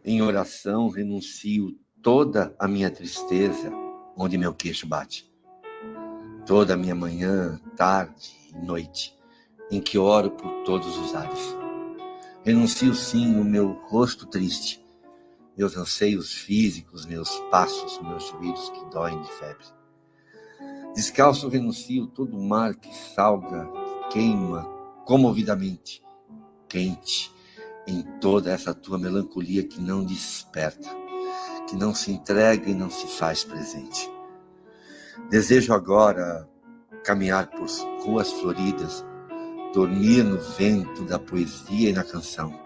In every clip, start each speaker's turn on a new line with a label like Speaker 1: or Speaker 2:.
Speaker 1: Em oração, renuncio toda a minha tristeza onde meu queixo bate. Toda a minha manhã, tarde e noite, em que oro por todos os ares. Renuncio sim o meu rosto triste, meus anseios físicos, meus passos, meus joelhos que doem de febre. Descalço renuncio todo o mar que salga, queima comovidamente, quente, em toda essa tua melancolia que não desperta, que não se entrega e não se faz presente. Desejo agora caminhar por ruas floridas, dormir no vento da poesia e na canção,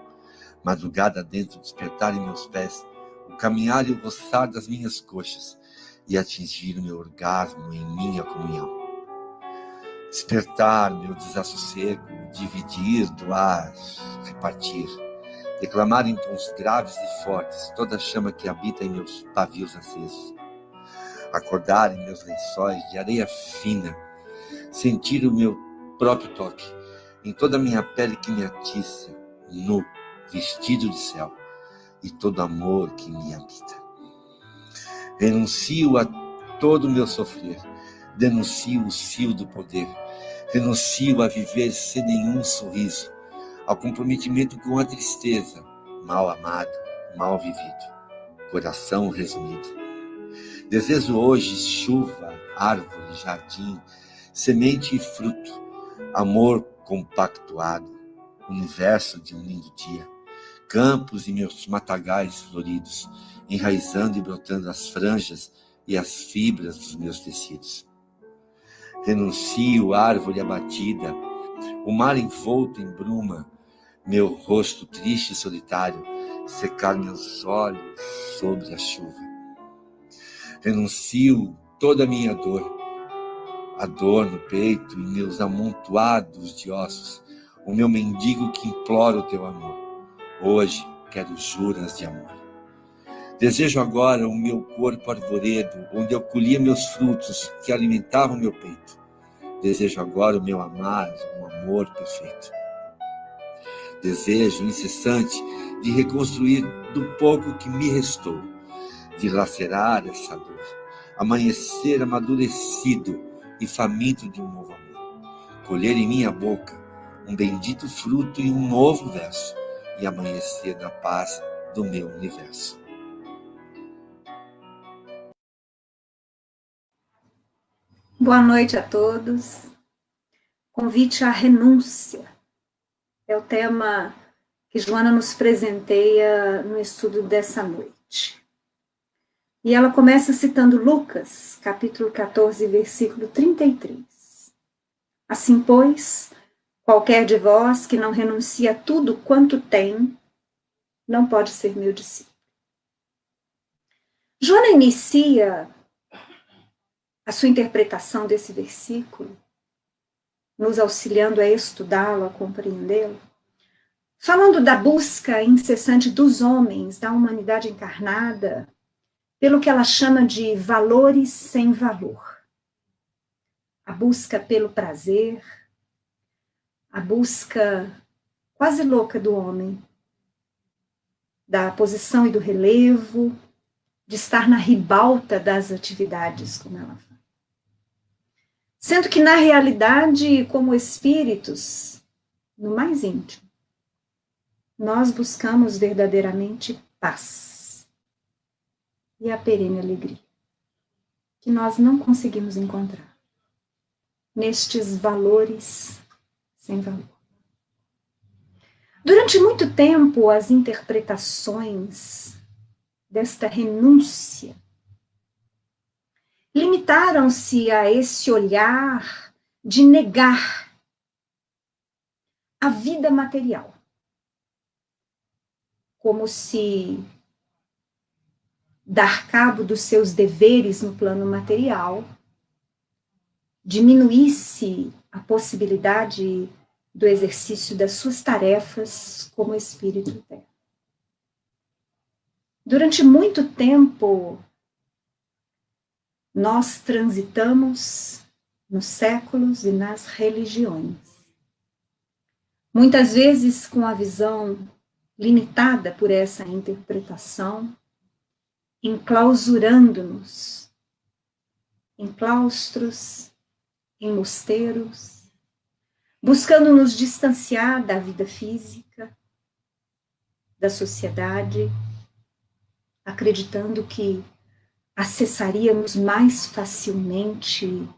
Speaker 1: madrugada dentro despertar em meus pés, o caminhar e o roçar das minhas coxas e atingir o meu orgasmo em minha comunhão. Despertar meu desassossego, dividir, doar, repartir, declamar em tons graves e fortes toda a chama que habita em meus pavios acesos. Acordar em meus lençóis de areia fina, sentir o meu próprio toque em toda a minha pele que me atiça, nu, vestido de céu, e todo amor que me habita. Renuncio a todo o meu sofrer, denuncio o cio do poder, renuncio a viver sem nenhum sorriso, ao comprometimento com a tristeza, mal amado, mal vivido, coração resumido. Desejo hoje chuva, árvore, jardim, semente e fruto, amor compactuado, universo de um lindo dia, campos e meus matagais floridos, enraizando e brotando as franjas e as fibras dos meus tecidos. Renuncio árvore abatida, o mar envolto em bruma, meu rosto triste e solitário, secar meus olhos sobre a chuva. Renuncio toda a minha dor, a dor no peito e meus amontoados de ossos, o meu mendigo que implora o teu amor. Hoje quero juras de amor. Desejo agora o meu corpo arvoredo, onde eu colhia meus frutos que alimentavam meu peito. Desejo agora o meu amar, um amor perfeito. Desejo incessante de reconstruir do pouco que me restou, de lacerar essa dor, amanhecer amadurecido e faminto de um novo amor, colher em minha boca um bendito fruto e um novo verso, e amanhecer na paz do meu universo.
Speaker 2: Boa noite a todos. Convite à renúncia é o tema que Joana nos presenteia no estudo dessa noite. E ela começa citando Lucas, capítulo 14, versículo 33. Assim, pois, qualquer de vós que não renuncia a tudo quanto tem, não pode ser meu discípulo. Joana inicia a sua interpretação desse versículo, nos auxiliando a estudá-lo, a compreendê-lo, falando da busca incessante dos homens, da humanidade encarnada, pelo que ela chama de valores sem valor. A busca pelo prazer, a busca quase louca do homem, da posição e do relevo, de estar na ribalta das atividades, como ela fala. Sendo que, na realidade, como espíritos, no mais íntimo, nós buscamos verdadeiramente paz e a perene alegria, que nós não conseguimos encontrar nestes valores sem valor. Durante muito tempo, as interpretações desta renúncia limitaram-se a esse olhar de negar a vida material, como se dar cabo dos seus deveres no plano material diminuísse a possibilidade do exercício das suas tarefas como espírito eterno. Durante muito tempo, nós transitamos nos séculos e nas religiões, muitas vezes com a visão limitada por essa interpretação, enclausurando-nos em claustros, em mosteiros, buscando nos distanciar da vida física, da sociedade, acreditando que acessaríamos mais facilmente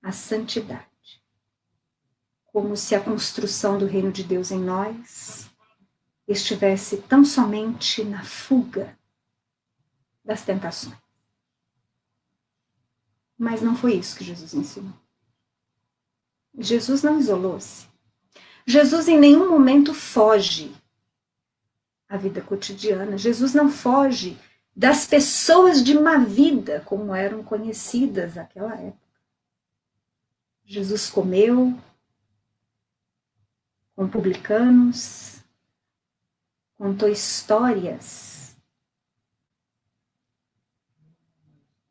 Speaker 2: a santidade. Como se a construção do reino de Deus em nós estivesse tão somente na fuga das tentações. Mas não foi isso que Jesus ensinou. Jesus não isolou-se. Jesus em nenhum momento foge à vida cotidiana. Jesus não foge das pessoas de má vida, como eram conhecidas naquela época. Jesus comeu com publicanos, contou histórias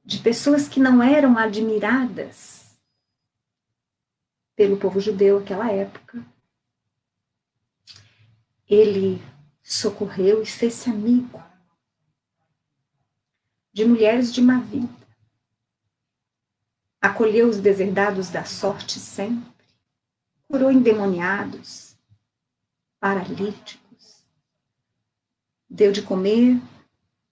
Speaker 2: de pessoas que não eram admiradas pelo povo judeu naquela época. Ele socorreu e fez-se amigo de mulheres de má vida. Acolheu os deserdados da sorte sempre. Curou endemoniados, paralíticos. Deu de comer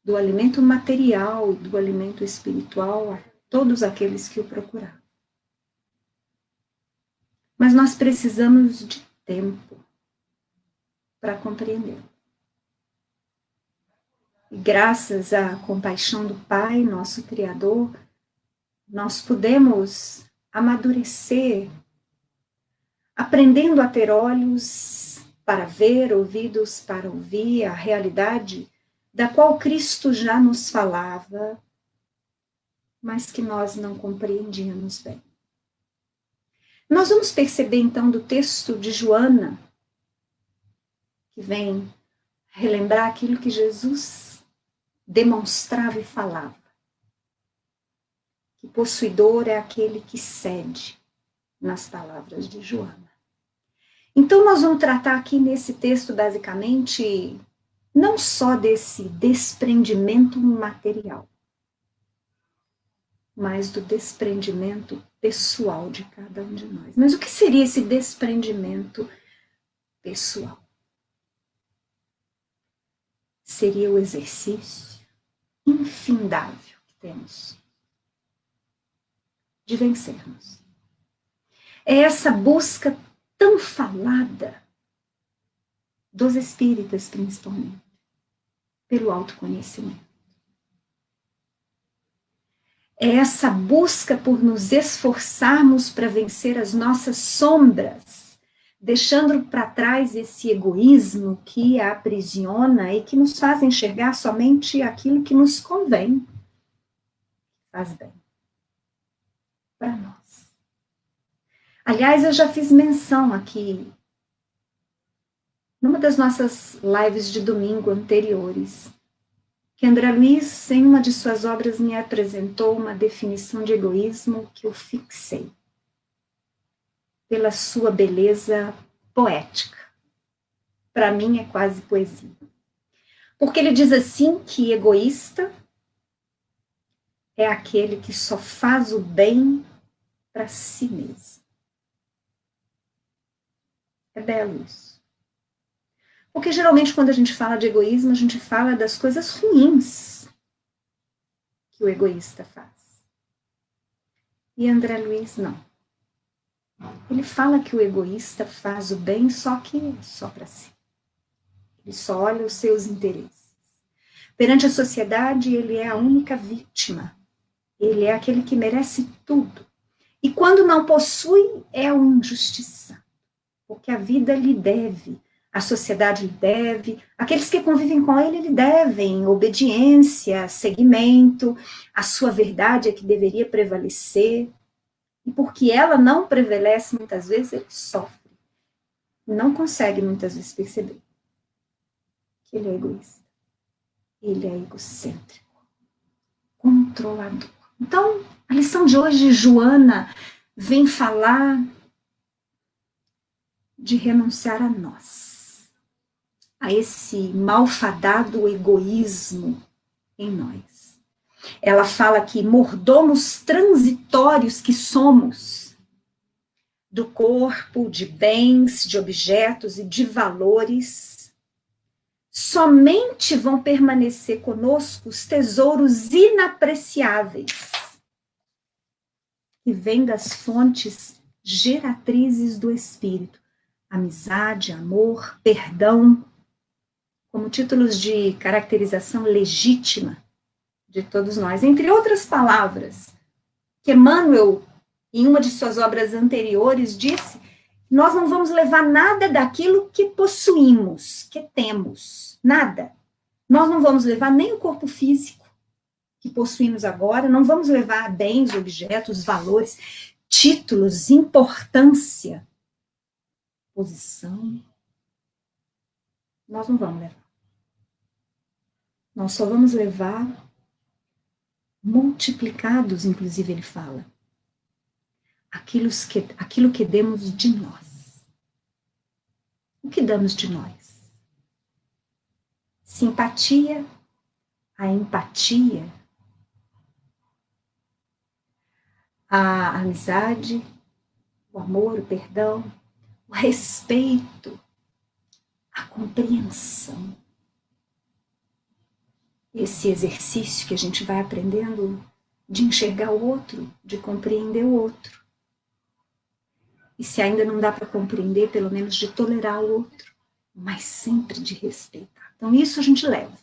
Speaker 2: do alimento material e do alimento espiritual a todos aqueles que o procuravam. Mas nós precisamos de tempo para compreendê-lo. E graças à compaixão do Pai, nosso Criador, nós podemos amadurecer, aprendendo a ter olhos para ver, ouvidos para ouvir a realidade da qual Cristo já nos falava, mas que nós não compreendíamos bem. Nós vamos perceber então do texto de Joana, que vem relembrar aquilo que Jesus demonstrava e falava. Que possuidor é aquele que cede, nas palavras de Joana. Então nós vamos tratar aqui nesse texto basicamente não só desse desprendimento material, mas do desprendimento pessoal de cada um de nós. Mas o que seria esse desprendimento pessoal? Seria o exercício infindável que temos de vencermos. É essa busca tão falada dos espíritas, principalmente, pelo autoconhecimento. É essa busca por nos esforçarmos para vencer as nossas sombras, deixando para trás esse egoísmo que a aprisiona e que nos faz enxergar somente aquilo que nos convém, faz bem para nós. Aliás, eu já fiz menção aqui, numa das nossas lives de domingo anteriores, que André Luiz, em uma de suas obras, me apresentou uma definição de egoísmo que eu fixei pela sua beleza poética. Para mim é quase poesia. Porque ele diz assim que egoísta é aquele que só faz o bem para si mesmo. É belo isso. Porque geralmente quando a gente fala de egoísmo, a gente fala das coisas ruins que o egoísta faz. E André Luiz não. Ele fala que o egoísta faz o bem só para si. Ele só olha os seus interesses. Perante a sociedade, ele é a única vítima. Ele é aquele que merece tudo. E quando não possui, é o injustiçado. Porque a vida lhe deve. A sociedade lhe deve, aqueles que convivem com ele lhe devem obediência, seguimento, a sua verdade é que deveria prevalecer, e porque ela não prevalece muitas vezes, ele sofre, não consegue muitas vezes perceber que ele é egoísta, ele é egocêntrico, controlador. Então, a lição de hoje, Joana vem falar de renunciar a nós. a esse malfadado egoísmo em nós. Ela fala que mordomos transitórios que somos do corpo, de bens, de objetos e de valores, somente vão permanecer conosco os tesouros inapreciáveis que vêm das fontes geratrizes do Espírito. Amizade, amor, perdão, como títulos de caracterização legítima de todos nós. Entre outras palavras, que Emmanuel, em uma de suas obras anteriores, disse: nós não vamos levar nada daquilo que possuímos, que temos, nada. Nós não vamos levar nem o corpo físico que possuímos agora, não vamos levar bens, objetos, valores, títulos, importância, posição. Nós não vamos levar. Nós só vamos levar multiplicados, inclusive ele fala, aquilo que demos de nós. O que damos de nós? Simpatia, a empatia, a amizade, o amor, o perdão, o respeito, a compreensão. Esse exercício que a gente vai aprendendo de enxergar o outro, de compreender o outro. E se ainda não dá para compreender, pelo menos de tolerar o outro, mas sempre de respeitar. Então isso a gente leva.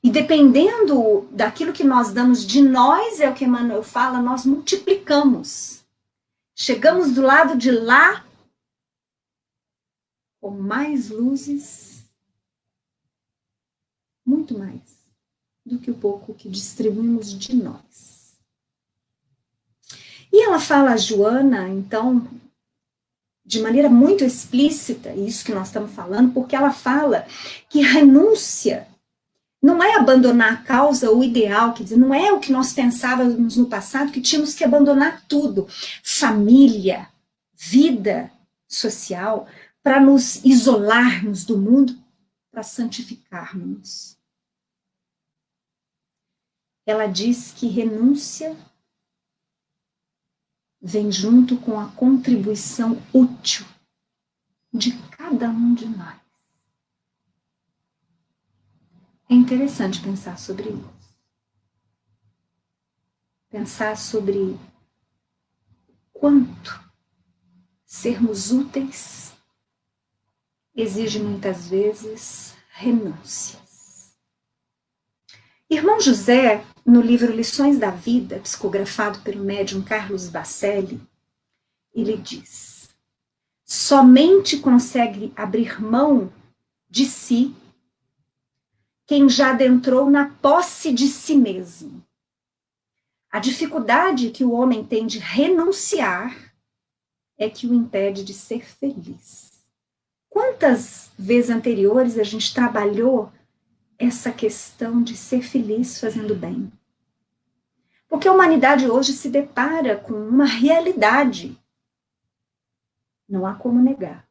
Speaker 2: E dependendo daquilo que nós damos de nós, é o que Emmanuel fala, nós multiplicamos. Chegamos do lado de lá com mais luzes, muito mais do que o pouco que distribuímos de nós. E ela fala a Joana, então, de maneira muito explícita, isso que nós estamos falando, porque ela fala que renúncia não é abandonar a causa, o ideal, quer dizer, não é o que nós pensávamos no passado, que tínhamos que abandonar tudo. Família, vida social, para nos isolarmos do mundo, para santificarmos. Ela diz que renúncia vem junto com a contribuição útil de cada um de nós. É interessante pensar sobre isso. Pensar sobre quanto sermos úteis exige muitas vezes renúncias. Irmão José, no livro Lições da Vida, psicografado pelo médium Carlos Bacelli, ele diz: somente consegue abrir mão de si quem já adentrou na posse de si mesmo. A dificuldade que o homem tem de renunciar é que o impede de ser feliz. Quantas vezes anteriores a gente trabalhou essa questão de ser feliz fazendo bem? Porque a humanidade hoje se depara com uma realidade. Não há como negar.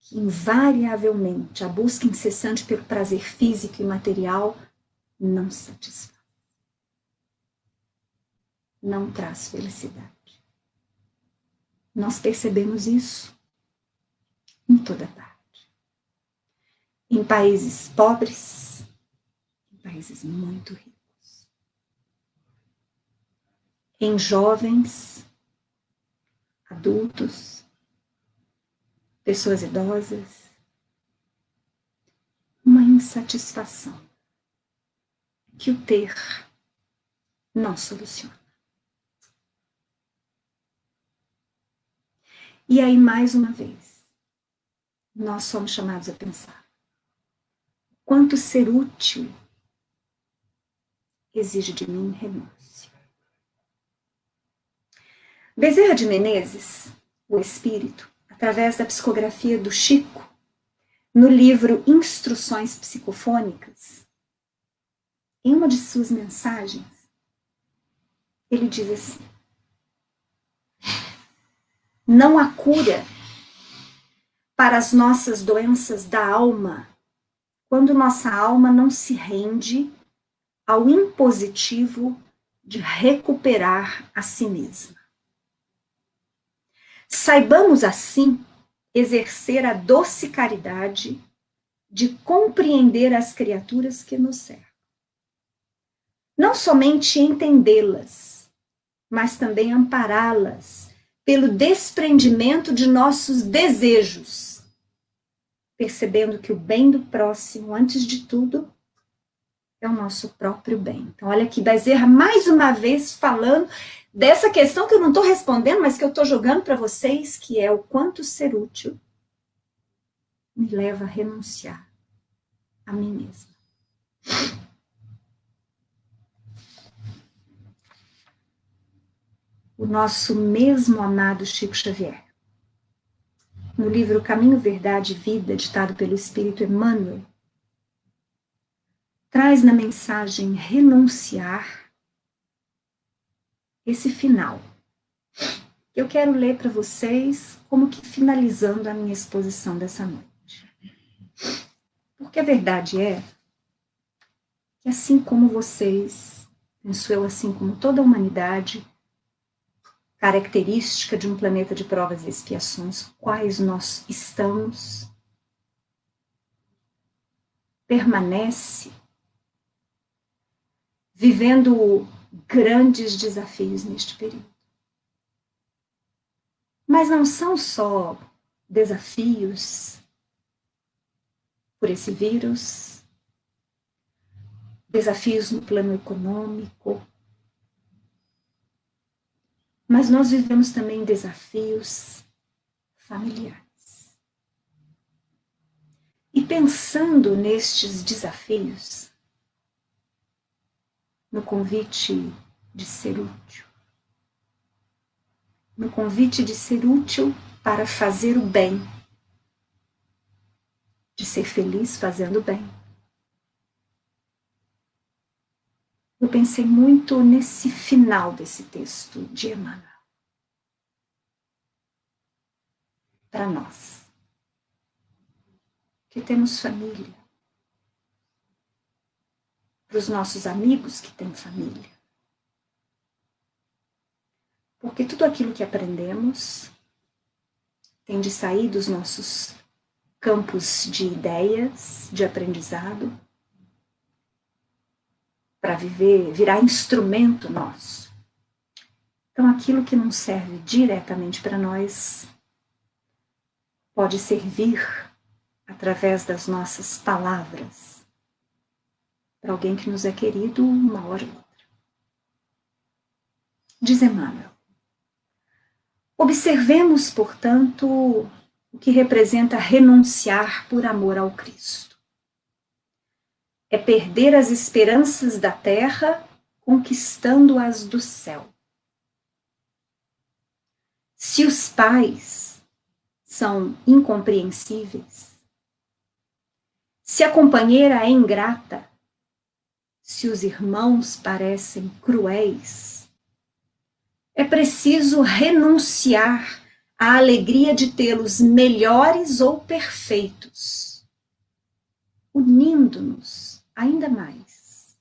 Speaker 2: Que invariavelmente a busca incessante pelo prazer físico e material não satisfaz. Não traz felicidade. Nós percebemos isso em toda parte. Em países pobres, em países muito ricos. Em jovens, adultos, pessoas idosas, uma insatisfação que o ter não soluciona. E aí, mais uma vez, nós somos chamados a pensar: quanto ser útil exige de mim renúncia. Bezerra de Menezes, o Espírito, através da psicografia do Chico, no livro Instruções Psicofônicas, em uma de suas mensagens, ele diz assim: não há cura para as nossas doenças da alma, quando nossa alma não se rende ao impositivo de recuperar a si mesma. Saibamos, assim, exercer a doce caridade de compreender as criaturas que nos cercam. Não somente entendê-las, mas também ampará-las pelo desprendimento de nossos desejos, percebendo que o bem do próximo, antes de tudo, é o nosso próprio bem. Então, olha aqui, Bezerra, mais uma vez falando dessa questão que eu não estou respondendo, mas que eu estou jogando para vocês, que é o quanto ser útil me leva a renunciar a mim mesma. O nosso mesmo amado Chico Xavier, no livro Caminho, Verdade e Vida, ditado pelo Espírito Emmanuel, traz na mensagem renunciar esse final. Eu quero ler para vocês como que finalizando a minha exposição dessa noite. Porque a verdade é que assim como vocês, penso eu, assim como toda a humanidade, característica de um planeta de provas e expiações, quais nós estamos, permanece vivendo grandes desafios neste período. Mas não são só desafios por esse vírus, desafios no plano econômico, mas nós vivemos também desafios familiares. E pensando nestes desafios, no convite de ser útil, no convite de ser útil para fazer o bem, de ser feliz fazendo o bem. Eu pensei muito nesse final desse texto de Emmanuel. Para nós, que temos família, para os nossos amigos que têm família. Porque tudo aquilo que aprendemos tem de sair dos nossos campos de ideias, de aprendizado, para virar instrumento nosso. Então, aquilo que não serve diretamente para nós pode servir através das nossas palavras para alguém que nos é querido uma hora ou outra. Diz Emmanuel: observemos, portanto, o que representa renunciar por amor ao Cristo. É perder as esperanças da terra, conquistando-as do céu. Se os pais são incompreensíveis, se a companheira é ingrata, se os irmãos parecem cruéis, é preciso renunciar à alegria de tê-los melhores ou perfeitos, unindo-nos ainda mais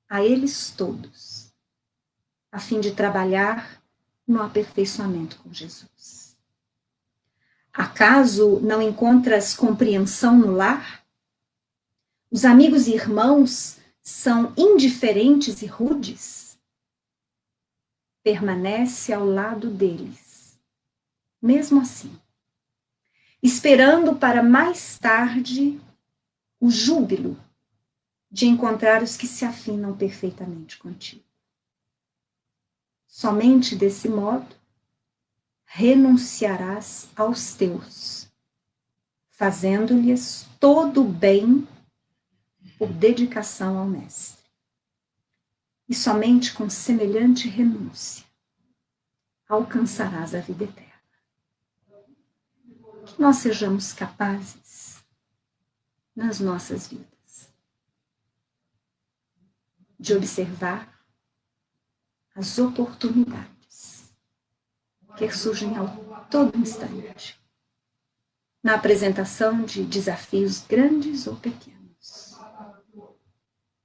Speaker 2: a eles todos, a fim de trabalhar no aperfeiçoamento com Jesus. Acaso não encontras compreensão no lar? Os amigos e irmãos são indiferentes e rudes? Permanece ao lado deles, mesmo assim, esperando para mais tarde o júbilo de encontrar os que se afinam perfeitamente contigo. Somente desse modo renunciarás aos teus, fazendo-lhes todo o bem por dedicação ao Mestre. E somente com semelhante renúncia alcançarás a vida eterna. Que nós sejamos capazes, nas nossas vidas, de observar as oportunidades que surgem a todo instante na apresentação de desafios grandes ou pequenos.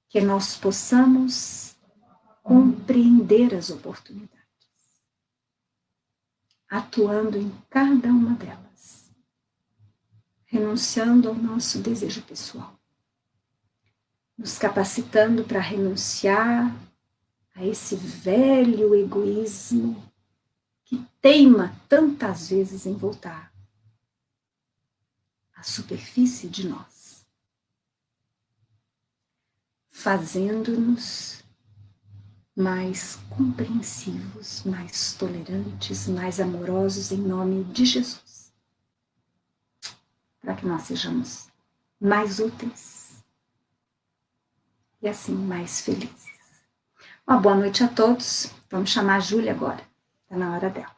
Speaker 2: Que nós possamos compreender as oportunidades, atuando em cada uma delas, renunciando ao nosso desejo pessoal, nos capacitando para renunciar a esse velho egoísmo que teima tantas vezes em voltar à superfície de nós, fazendo-nos mais compreensivos, mais tolerantes, mais amorosos em nome de Jesus, para que nós sejamos mais úteis e assim mais felizes. Uma boa noite a todos. Vamos chamar a Júlia agora. Está na hora dela.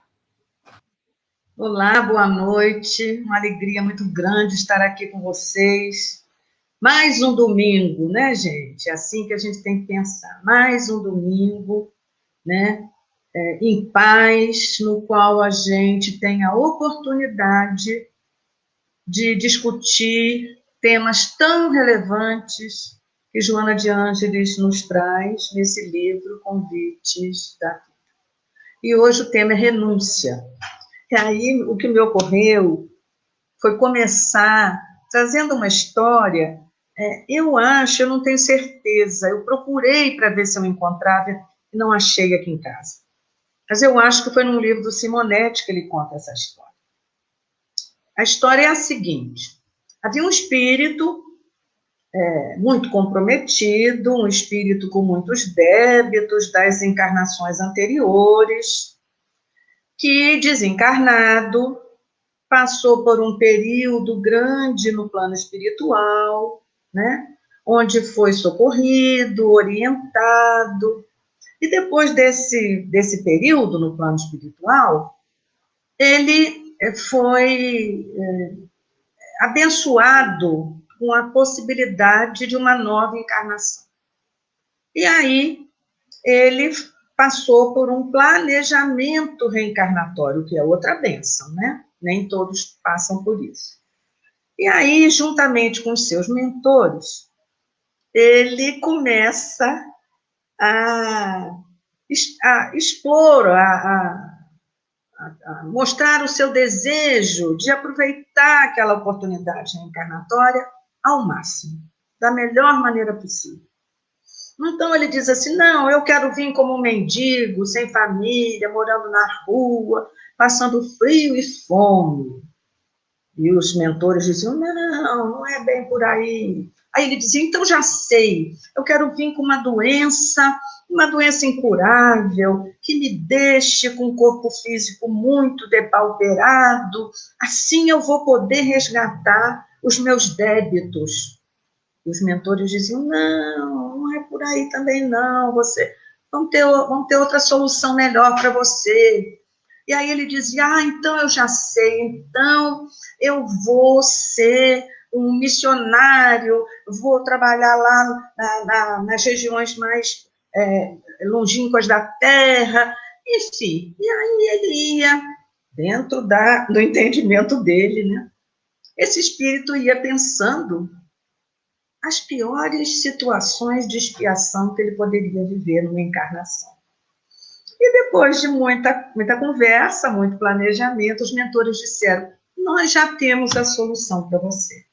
Speaker 3: Olá, boa noite. Uma alegria muito grande estar aqui com vocês. Mais um domingo, né, gente? É assim que a gente tem que pensar. Mais um domingo, né? Em paz, no qual a gente tem a oportunidade de discutir temas tão relevantes que Joana de Ângeles nos traz nesse livro, Convites da Vida. E hoje o tema é renúncia. E aí o que me ocorreu foi começar trazendo uma história. Eu não tenho certeza, eu procurei para ver se eu encontrava e não achei aqui em casa. Mas eu acho que foi num livro do Simonetti que ele conta essa história. A história é a seguinte: havia um espírito muito comprometido, um espírito com muitos débitos das encarnações anteriores, que, desencarnado, passou por um período grande no plano espiritual, né? Onde foi socorrido, orientado, e depois desse período no plano espiritual, ele foi abençoado com a possibilidade de uma nova encarnação. E aí ele passou por um planejamento reencarnatório, que é outra bênção, né? Nem todos passam por isso. E aí, juntamente com os seus mentores, ele começa a expor, a mostrar o seu desejo de aproveitar aquela oportunidade reencarnatória ao máximo, da melhor maneira possível. Então ele diz assim: não, eu quero vir como um mendigo, sem família, morando na rua, passando frio e fome. E os mentores diziam: não é bem por aí. Aí ele dizia: então já sei, eu quero vir com uma doença incurável, que me deixe com o corpo físico muito depauperado, assim eu vou poder resgatar os meus débitos. E os mentores diziam: não é por aí também não, vamos ter outra solução melhor para você. E aí ele dizia: então eu já sei, então eu vou ser um missionário, vou trabalhar lá nas regiões mais longínquas da Terra, enfim. E aí ele ia, dentro do entendimento dele, né? Esse espírito ia pensando as piores situações de expiação que ele poderia viver numa encarnação. E depois de muita conversa, muito planejamento, os mentores disseram: nós já temos a solução para você.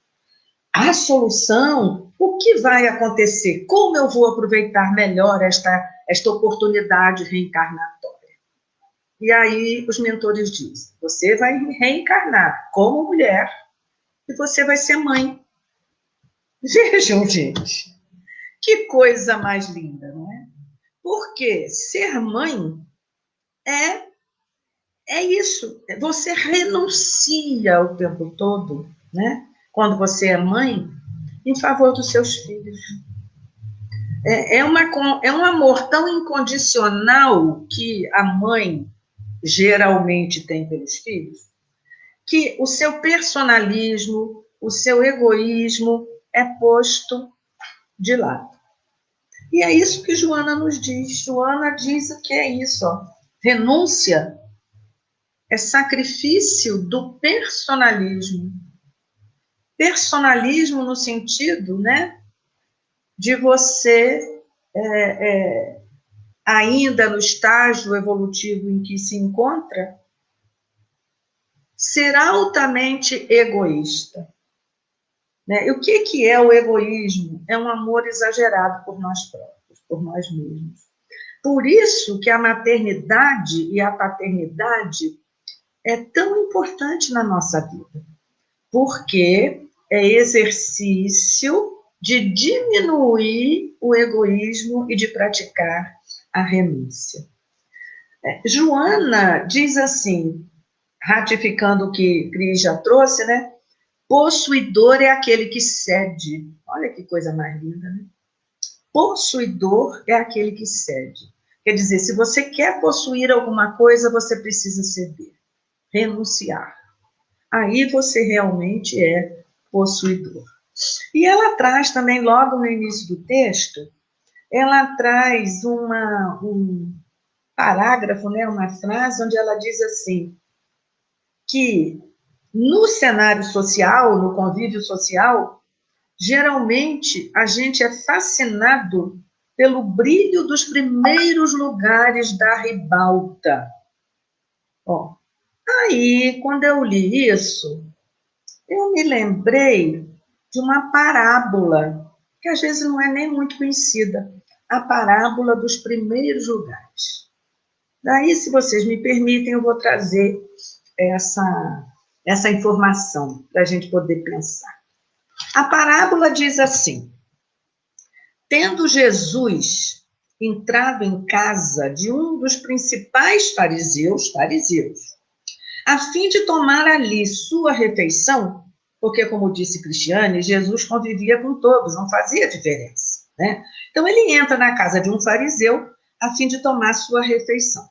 Speaker 3: A solução, o que vai acontecer? Como eu vou aproveitar melhor esta oportunidade reencarnatória? E aí os mentores dizem: você vai reencarnar como mulher e você vai ser mãe. Vejam, gente, que coisa mais linda, não é? Porque ser mãe é isso, você renuncia o tempo todo, né? Quando você é mãe, em favor dos seus filhos. É um amor tão incondicional que a mãe geralmente tem pelos filhos, que o seu personalismo, o seu egoísmo é posto de lado. E é isso que Joana nos diz. Joana diz o que é isso, ó. Renúncia é sacrifício do personalismo. personalismo no sentido, né, de você, ainda no estágio evolutivo em que se encontra, ser altamente egoísta. Né? E o que é o egoísmo? É um amor exagerado por nós próprios, por nós mesmos. Por isso que a maternidade e a paternidade é tão importante na nossa vida, porque é exercício de diminuir o egoísmo e de praticar a renúncia. Joana diz assim, ratificando o que Cris já trouxe, né? Possuidor é aquele que cede. Olha que coisa mais linda, né? Possuidor é aquele que cede. Quer dizer, se você quer possuir alguma coisa, você precisa ceder, renunciar. Aí você realmente é possuidor. E ela traz também, logo no início do texto, ela traz um parágrafo, né, uma frase, onde ela diz assim, que no cenário social, no convívio social, geralmente a gente é fascinado pelo brilho dos primeiros lugares da ribalta. Ó, aí, quando eu li isso, eu me lembrei de uma parábola, que às vezes não é nem muito conhecida, a parábola dos primeiros lugares. Daí, se vocês me permitem, eu vou trazer essa informação para a gente poder pensar. A parábola diz assim: tendo Jesus entrado em casa de um dos principais fariseus, a fim de tomar ali sua refeição, porque, como disse Cristiane, Jesus convivia com todos, não fazia diferença, né? Então, ele entra na casa de um fariseu a fim de tomar sua refeição.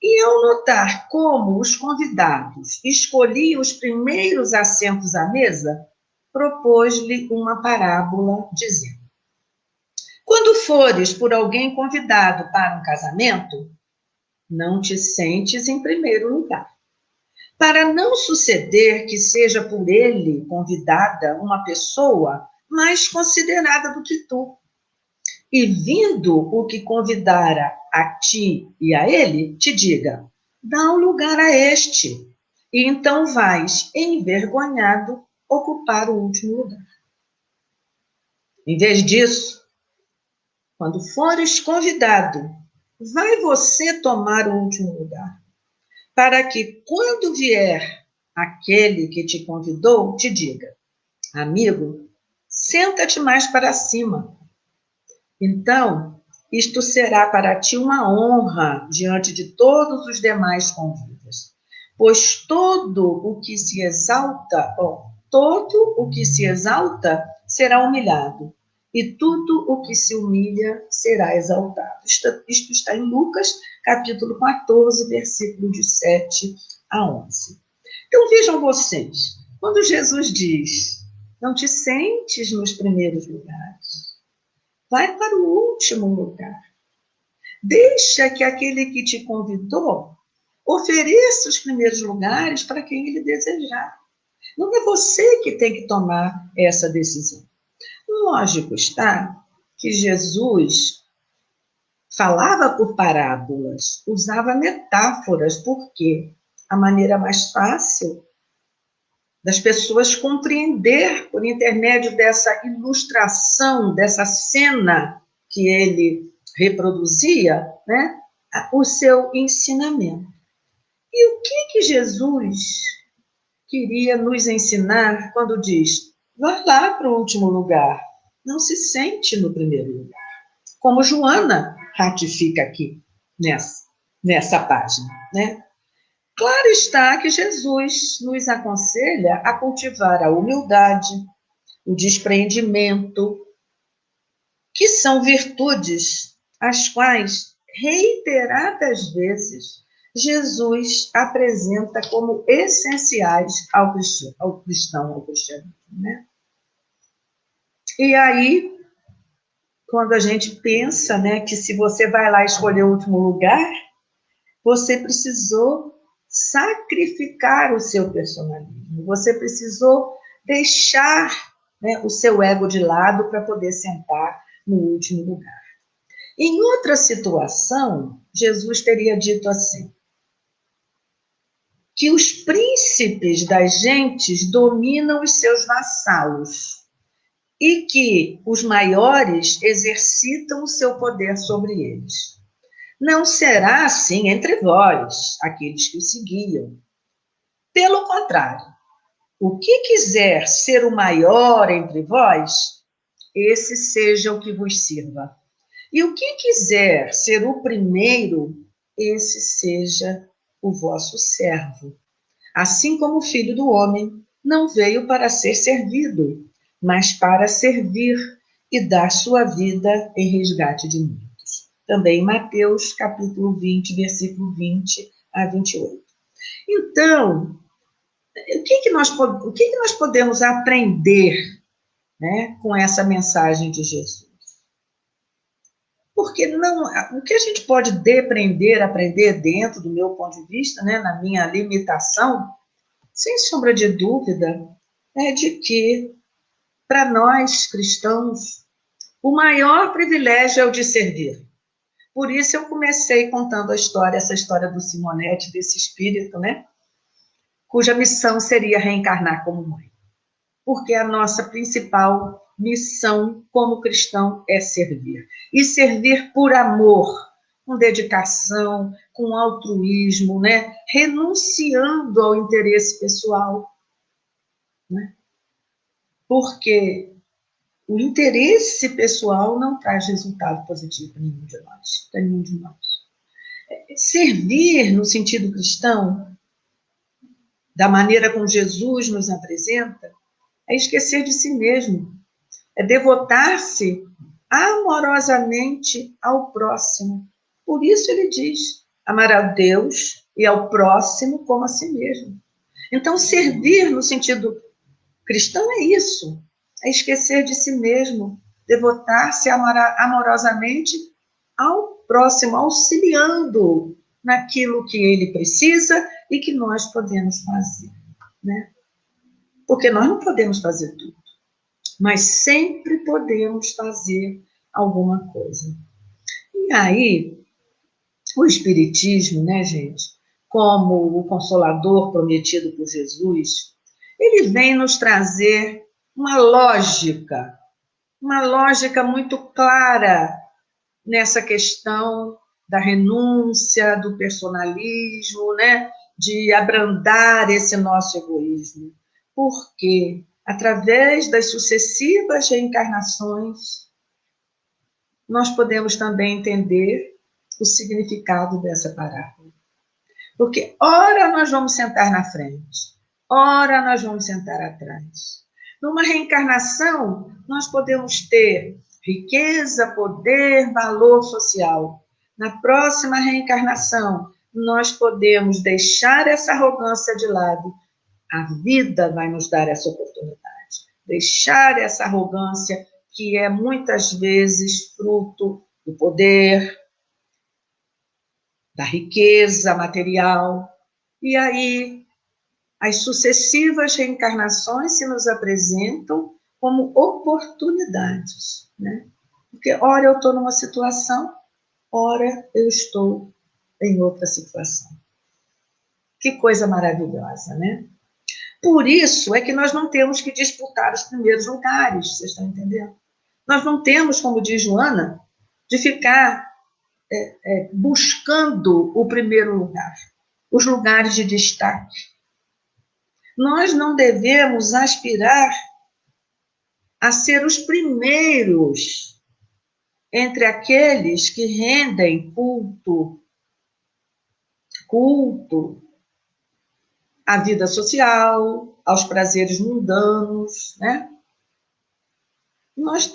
Speaker 3: E ao notar como os convidados escolhiam os primeiros assentos à mesa, propôs-lhe uma parábola, dizendo: quando fores por alguém convidado para um casamento, não te sentes em primeiro lugar, para não suceder que seja por ele convidada uma pessoa mais considerada do que tu. E vindo o que convidara a ti e a ele, te diga: dá um lugar a este. E então vais, envergonhado, ocupar o último lugar. Em vez disso, quando fores convidado, vai você tomar o último lugar, para que, quando vier aquele que te convidou, te diga: amigo, senta-te mais para cima. Então, isto será para ti uma honra diante de todos os demais convidados, pois todo o que se exalta será humilhado, e tudo o que se humilha será exaltado. Isto está em Lucas, capítulo 14, versículo de 7 a 11. Então, vejam vocês, quando Jesus diz: não te sentes nos primeiros lugares, vai para o último lugar. Deixa que aquele que te convidou ofereça os primeiros lugares para quem ele desejar. Não é você que tem que tomar essa decisão. Lógico está que Jesus falava por parábolas, usava metáforas, porque a maneira mais fácil das pessoas compreender, por intermédio dessa ilustração, dessa cena que ele reproduzia, né, o seu ensinamento. E o que Jesus queria nos ensinar quando diz: vá lá para o último lugar, não se sente no primeiro lugar? Como Joana ratifica aqui nessa página, né? Claro está que Jesus nos aconselha a cultivar a humildade, o despreendimento, que são virtudes as quais, reiteradas vezes, Jesus apresenta como essenciais ao cristianismo, né? E aí, quando a gente pensa, né, que se você vai lá escolher o último lugar, você precisou sacrificar o seu personalismo, você precisou deixar, né, o seu ego de lado para poder sentar no último lugar. Em outra situação, Jesus teria dito assim, que os príncipes das gentes dominam os seus vassalos e que os maiores exercitam o seu poder sobre eles. Não será assim entre vós, aqueles que o seguiam. Pelo contrário, o que quiser ser o maior entre vós, esse seja o que vos sirva. E o que quiser ser o primeiro, esse seja o vosso servo. Assim como o Filho do Homem não veio para ser servido, mas para servir e dar sua vida em resgate de muitos. Também Mateus, capítulo 20, versículo 20 a 28. Então, o que nós podemos aprender, né, com essa mensagem de Jesus? Porque o que a gente pode aprender dentro do meu ponto de vista, né, na minha limitação, sem sombra de dúvida, é de que, para nós cristãos, o maior privilégio é o de servir. Por isso eu comecei contando essa história do Simonete, desse espírito, né, cuja missão seria reencarnar como mãe. Porque a nossa principal missão como cristão é servir. E servir por amor, com dedicação, com altruísmo, né? Renunciando ao interesse pessoal. Né? Porque o interesse pessoal não traz resultado positivo para nenhum de nós. Servir no sentido cristão, da maneira como Jesus nos apresenta, é esquecer de si mesmo, é devotar-se amorosamente ao próximo. Por isso ele diz, amar a Deus e ao próximo como a si mesmo. Então, servir no sentido cristão é isso, é esquecer de si mesmo, devotar-se amorosamente ao próximo, auxiliando naquilo que ele precisa e que nós podemos fazer, né? Porque nós não podemos fazer tudo, mas sempre podemos fazer alguma coisa. E aí, o Espiritismo, né, gente, como o Consolador prometido por Jesus, ele vem nos trazer uma lógica muito clara nessa questão da renúncia, do personalismo, né, de abrandar esse nosso egoísmo. Porque, através das sucessivas reencarnações, nós podemos também entender o significado dessa parábola. Porque, ora, nós vamos sentar na frente, ora, nós vamos sentar atrás. Numa reencarnação, nós podemos ter riqueza, poder, valor social. Na próxima reencarnação, nós podemos deixar essa arrogância de lado. A vida vai nos dar essa oportunidade. Deixar essa arrogância que é muitas vezes fruto do poder, da riqueza material. E aí, as sucessivas reencarnações se nos apresentam como oportunidades, né? Porque, ora, eu estou numa situação, ora, eu estou em outra situação. Que coisa maravilhosa, né? Por isso é que nós não temos que disputar os primeiros lugares, vocês estão entendendo? Nós não temos, como diz Joana, de ficar buscando o primeiro lugar, os lugares de destaque. Nós não devemos aspirar a ser os primeiros entre aqueles que rendem culto à vida social, aos prazeres mundanos, né? Nós,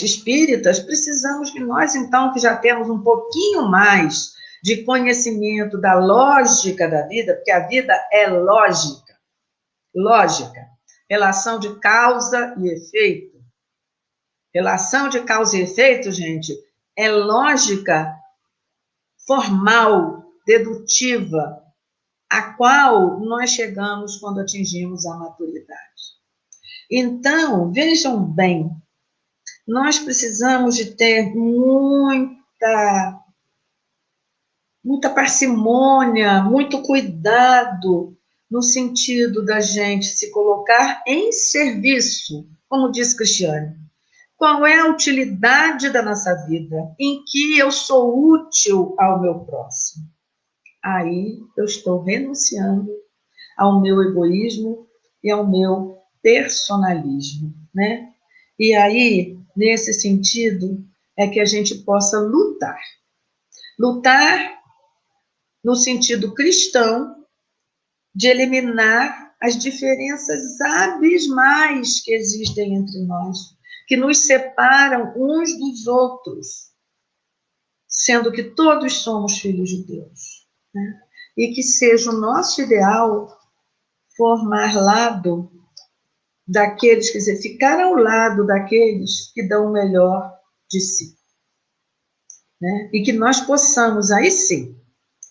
Speaker 3: espíritas, precisamos que nós, então, que já temos um pouquinho mais de conhecimento da lógica da vida, porque a vida é lógica, relação de causa e efeito. Relação de causa e efeito, gente, é lógica formal, dedutiva, a qual nós chegamos quando atingimos a maturidade. Então, vejam bem, nós precisamos de ter muita parcimônia, muito cuidado no sentido da gente se colocar em serviço, como diz Cristiane. Qual é a utilidade da nossa vida? Em que eu sou útil ao meu próximo? Aí eu estou renunciando ao meu egoísmo e ao meu personalismo, né? E aí, nesse sentido, é que a gente possa lutar. Lutar no sentido cristão de eliminar as diferenças abismais que existem entre nós, que nos separam uns dos outros, sendo que todos somos filhos de Deus, né? E que seja o nosso ideal formar lado daqueles, quer dizer, ficar ao lado daqueles que dão o melhor de si, né? E que nós possamos, aí sim,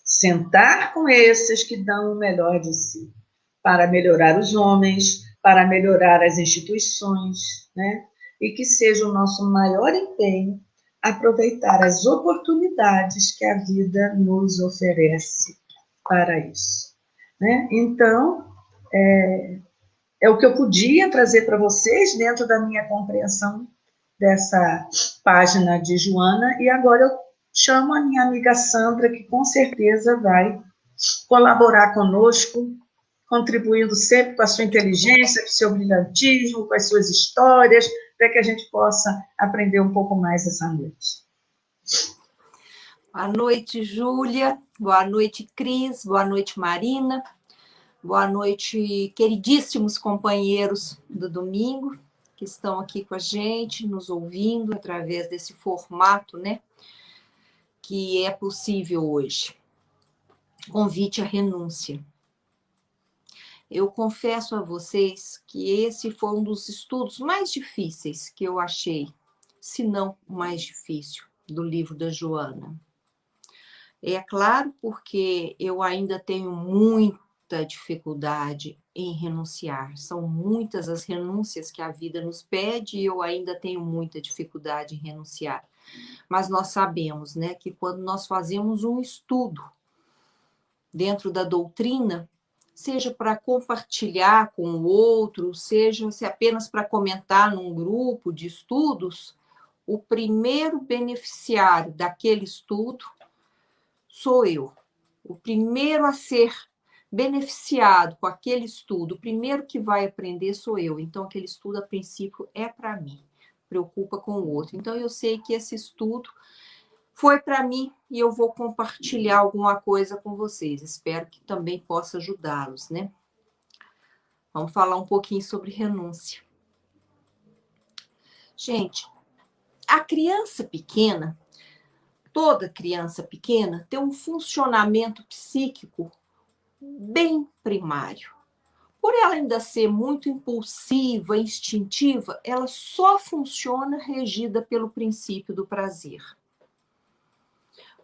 Speaker 3: sentar com esses que dão o melhor de si, para melhorar os homens, para melhorar as instituições, né? E que seja o nosso maior empenho aproveitar as oportunidades que a vida nos oferece para isso, né? Então, é o que eu podia trazer para vocês dentro da minha compreensão dessa página de Joana, e agora eu chamo a minha amiga Sandra, que com certeza vai colaborar conosco, contribuindo sempre com a sua inteligência, com o seu brilhantismo, com as suas histórias, para que a gente possa aprender um pouco mais essa noite.
Speaker 4: Boa noite, Júlia. Boa noite, Cris. Boa noite, Marina. Boa noite, queridíssimos companheiros do domingo, que estão aqui com a gente, nos ouvindo através desse formato, né, que é possível hoje. Convite à renúncia. Eu confesso a vocês que esse foi um dos estudos mais difíceis que eu achei, se não o mais difícil, do livro da Joana. É claro, porque eu ainda tenho muita dificuldade em renunciar. São muitas as renúncias que a vida nos pede e eu ainda tenho muita dificuldade em renunciar. Mas nós sabemos, né, que quando nós fazemos um estudo dentro da doutrina, seja para compartilhar com o outro, seja se apenas para comentar num grupo de estudos, o primeiro beneficiário daquele estudo sou eu. O primeiro a ser beneficiado com aquele estudo, o primeiro que vai aprender sou eu. Então, aquele estudo, a princípio, é para mim, preocupa com o outro. Então, eu sei que esse estudo foi para mim e eu vou compartilhar alguma coisa com vocês. Espero que também possa ajudá-los, né? Vamos falar um pouquinho sobre renúncia. Gente, a criança pequena, toda criança pequena, tem um funcionamento psíquico bem primário. Por ela ainda ser muito impulsiva, instintiva, ela só funciona regida pelo princípio do prazer.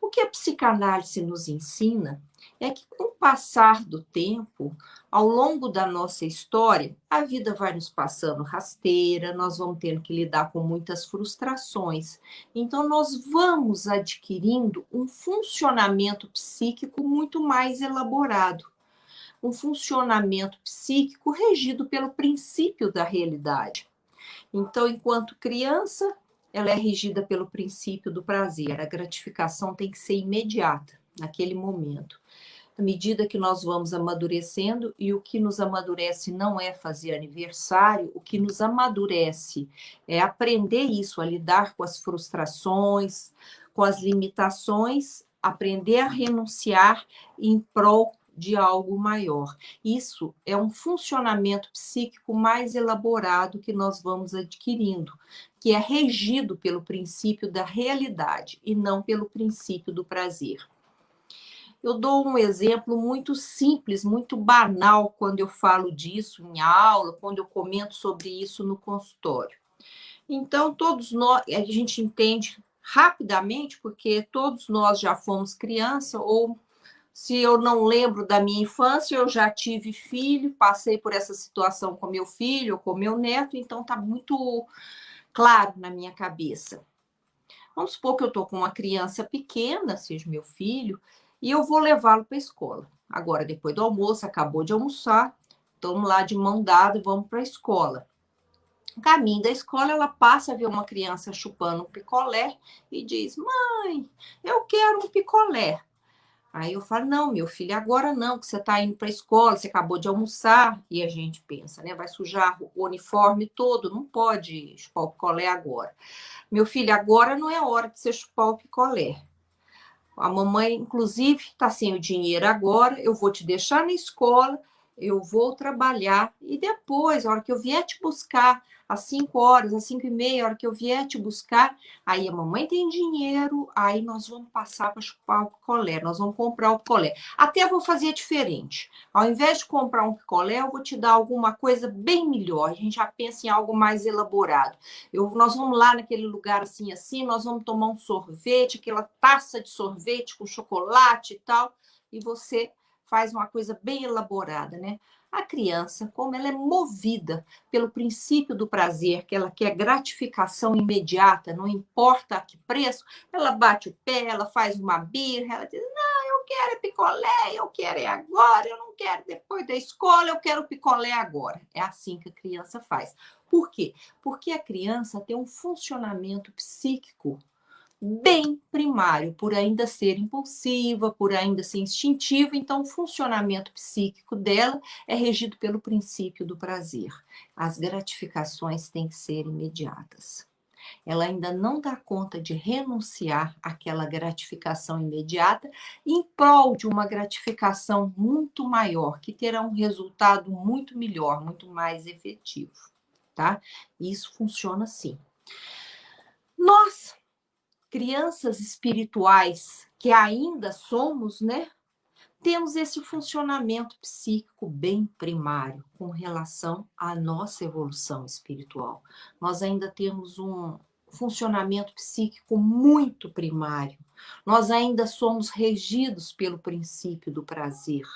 Speaker 4: O que a psicanálise nos ensina é que, com o passar do tempo, ao longo da nossa história, a vida vai nos passando rasteira, nós vamos tendo que lidar com muitas frustrações. Então, nós vamos adquirindo um funcionamento psíquico muito mais elaborado. Um funcionamento psíquico regido pelo princípio da realidade. Então, enquanto criança, ela é regida pelo princípio do prazer. A gratificação tem que ser imediata, naquele momento. À medida que nós vamos amadurecendo, e o que nos amadurece não é fazer aniversário, o que nos amadurece é aprender isso, a lidar com as frustrações, com as limitações, aprender a renunciar em prol de algo maior. Isso é um funcionamento psíquico mais elaborado que nós vamos adquirindo, que é regido pelo princípio da realidade e não pelo princípio do prazer. Eu dou um exemplo muito simples, muito banal quando eu falo disso em aula, quando eu comento sobre isso no consultório. Então, todos nós, a gente entende rapidamente, porque todos nós já fomos criança ou Se eu não lembro da minha infância, eu já tive filho, passei por essa situação com meu filho, com meu neto, então está muito claro na minha cabeça. Vamos supor que eu estou com uma criança pequena, seja meu filho, e eu vou levá-lo para a escola. Agora, depois do almoço, acabou de almoçar, estamos lá de mão dada e vamos para a escola. No caminho da escola, ela passa a ver uma criança chupando um picolé e diz: mãe, eu quero um picolé. Aí eu falo: não, meu filho, agora não, que você está indo para a escola, você acabou de almoçar. E a gente pensa, né? Vai sujar o uniforme todo, não pode chupar o picolé agora. Meu filho, agora não é hora de você chupar o picolé. A mamãe, inclusive, está sem o dinheiro agora, eu vou te deixar na escola, eu vou trabalhar e depois, a hora que eu vier te buscar, às 5 horas, às 5h30, a hora que eu vier te buscar, aí a mamãe tem dinheiro, aí nós vamos passar para chupar o picolé, nós vamos comprar o picolé. Até vou fazer diferente. Ao invés de comprar um picolé, eu vou te dar alguma coisa bem melhor. A gente já pensa em algo mais elaborado. Nós vamos lá naquele lugar assim, nós vamos tomar um sorvete, aquela taça de sorvete com chocolate e tal, e você faz uma coisa bem elaborada, né? A criança, como ela é movida pelo princípio do prazer, que ela quer gratificação imediata, não importa a que preço, ela bate o pé, ela faz uma birra, ela diz: não, eu quero picolé, eu quero agora, eu não quero depois da escola, eu quero picolé agora. É assim que a criança faz. Por quê? Porque a criança tem um funcionamento psíquico bem primário, por ainda ser impulsiva, por ainda ser instintiva, então o funcionamento psíquico dela é regido pelo princípio do prazer. As gratificações têm que ser imediatas. Ela ainda não dá conta de renunciar àquela gratificação imediata em prol de uma gratificação muito maior, que terá um resultado muito melhor, muito mais efetivo, tá? Isso funciona assim. Nós, crianças espirituais que ainda somos, né? Temos esse funcionamento psíquico bem primário com relação à nossa evolução espiritual. Nós ainda temos um funcionamento psíquico muito primário. Nós ainda somos regidos pelo princípio do prazer.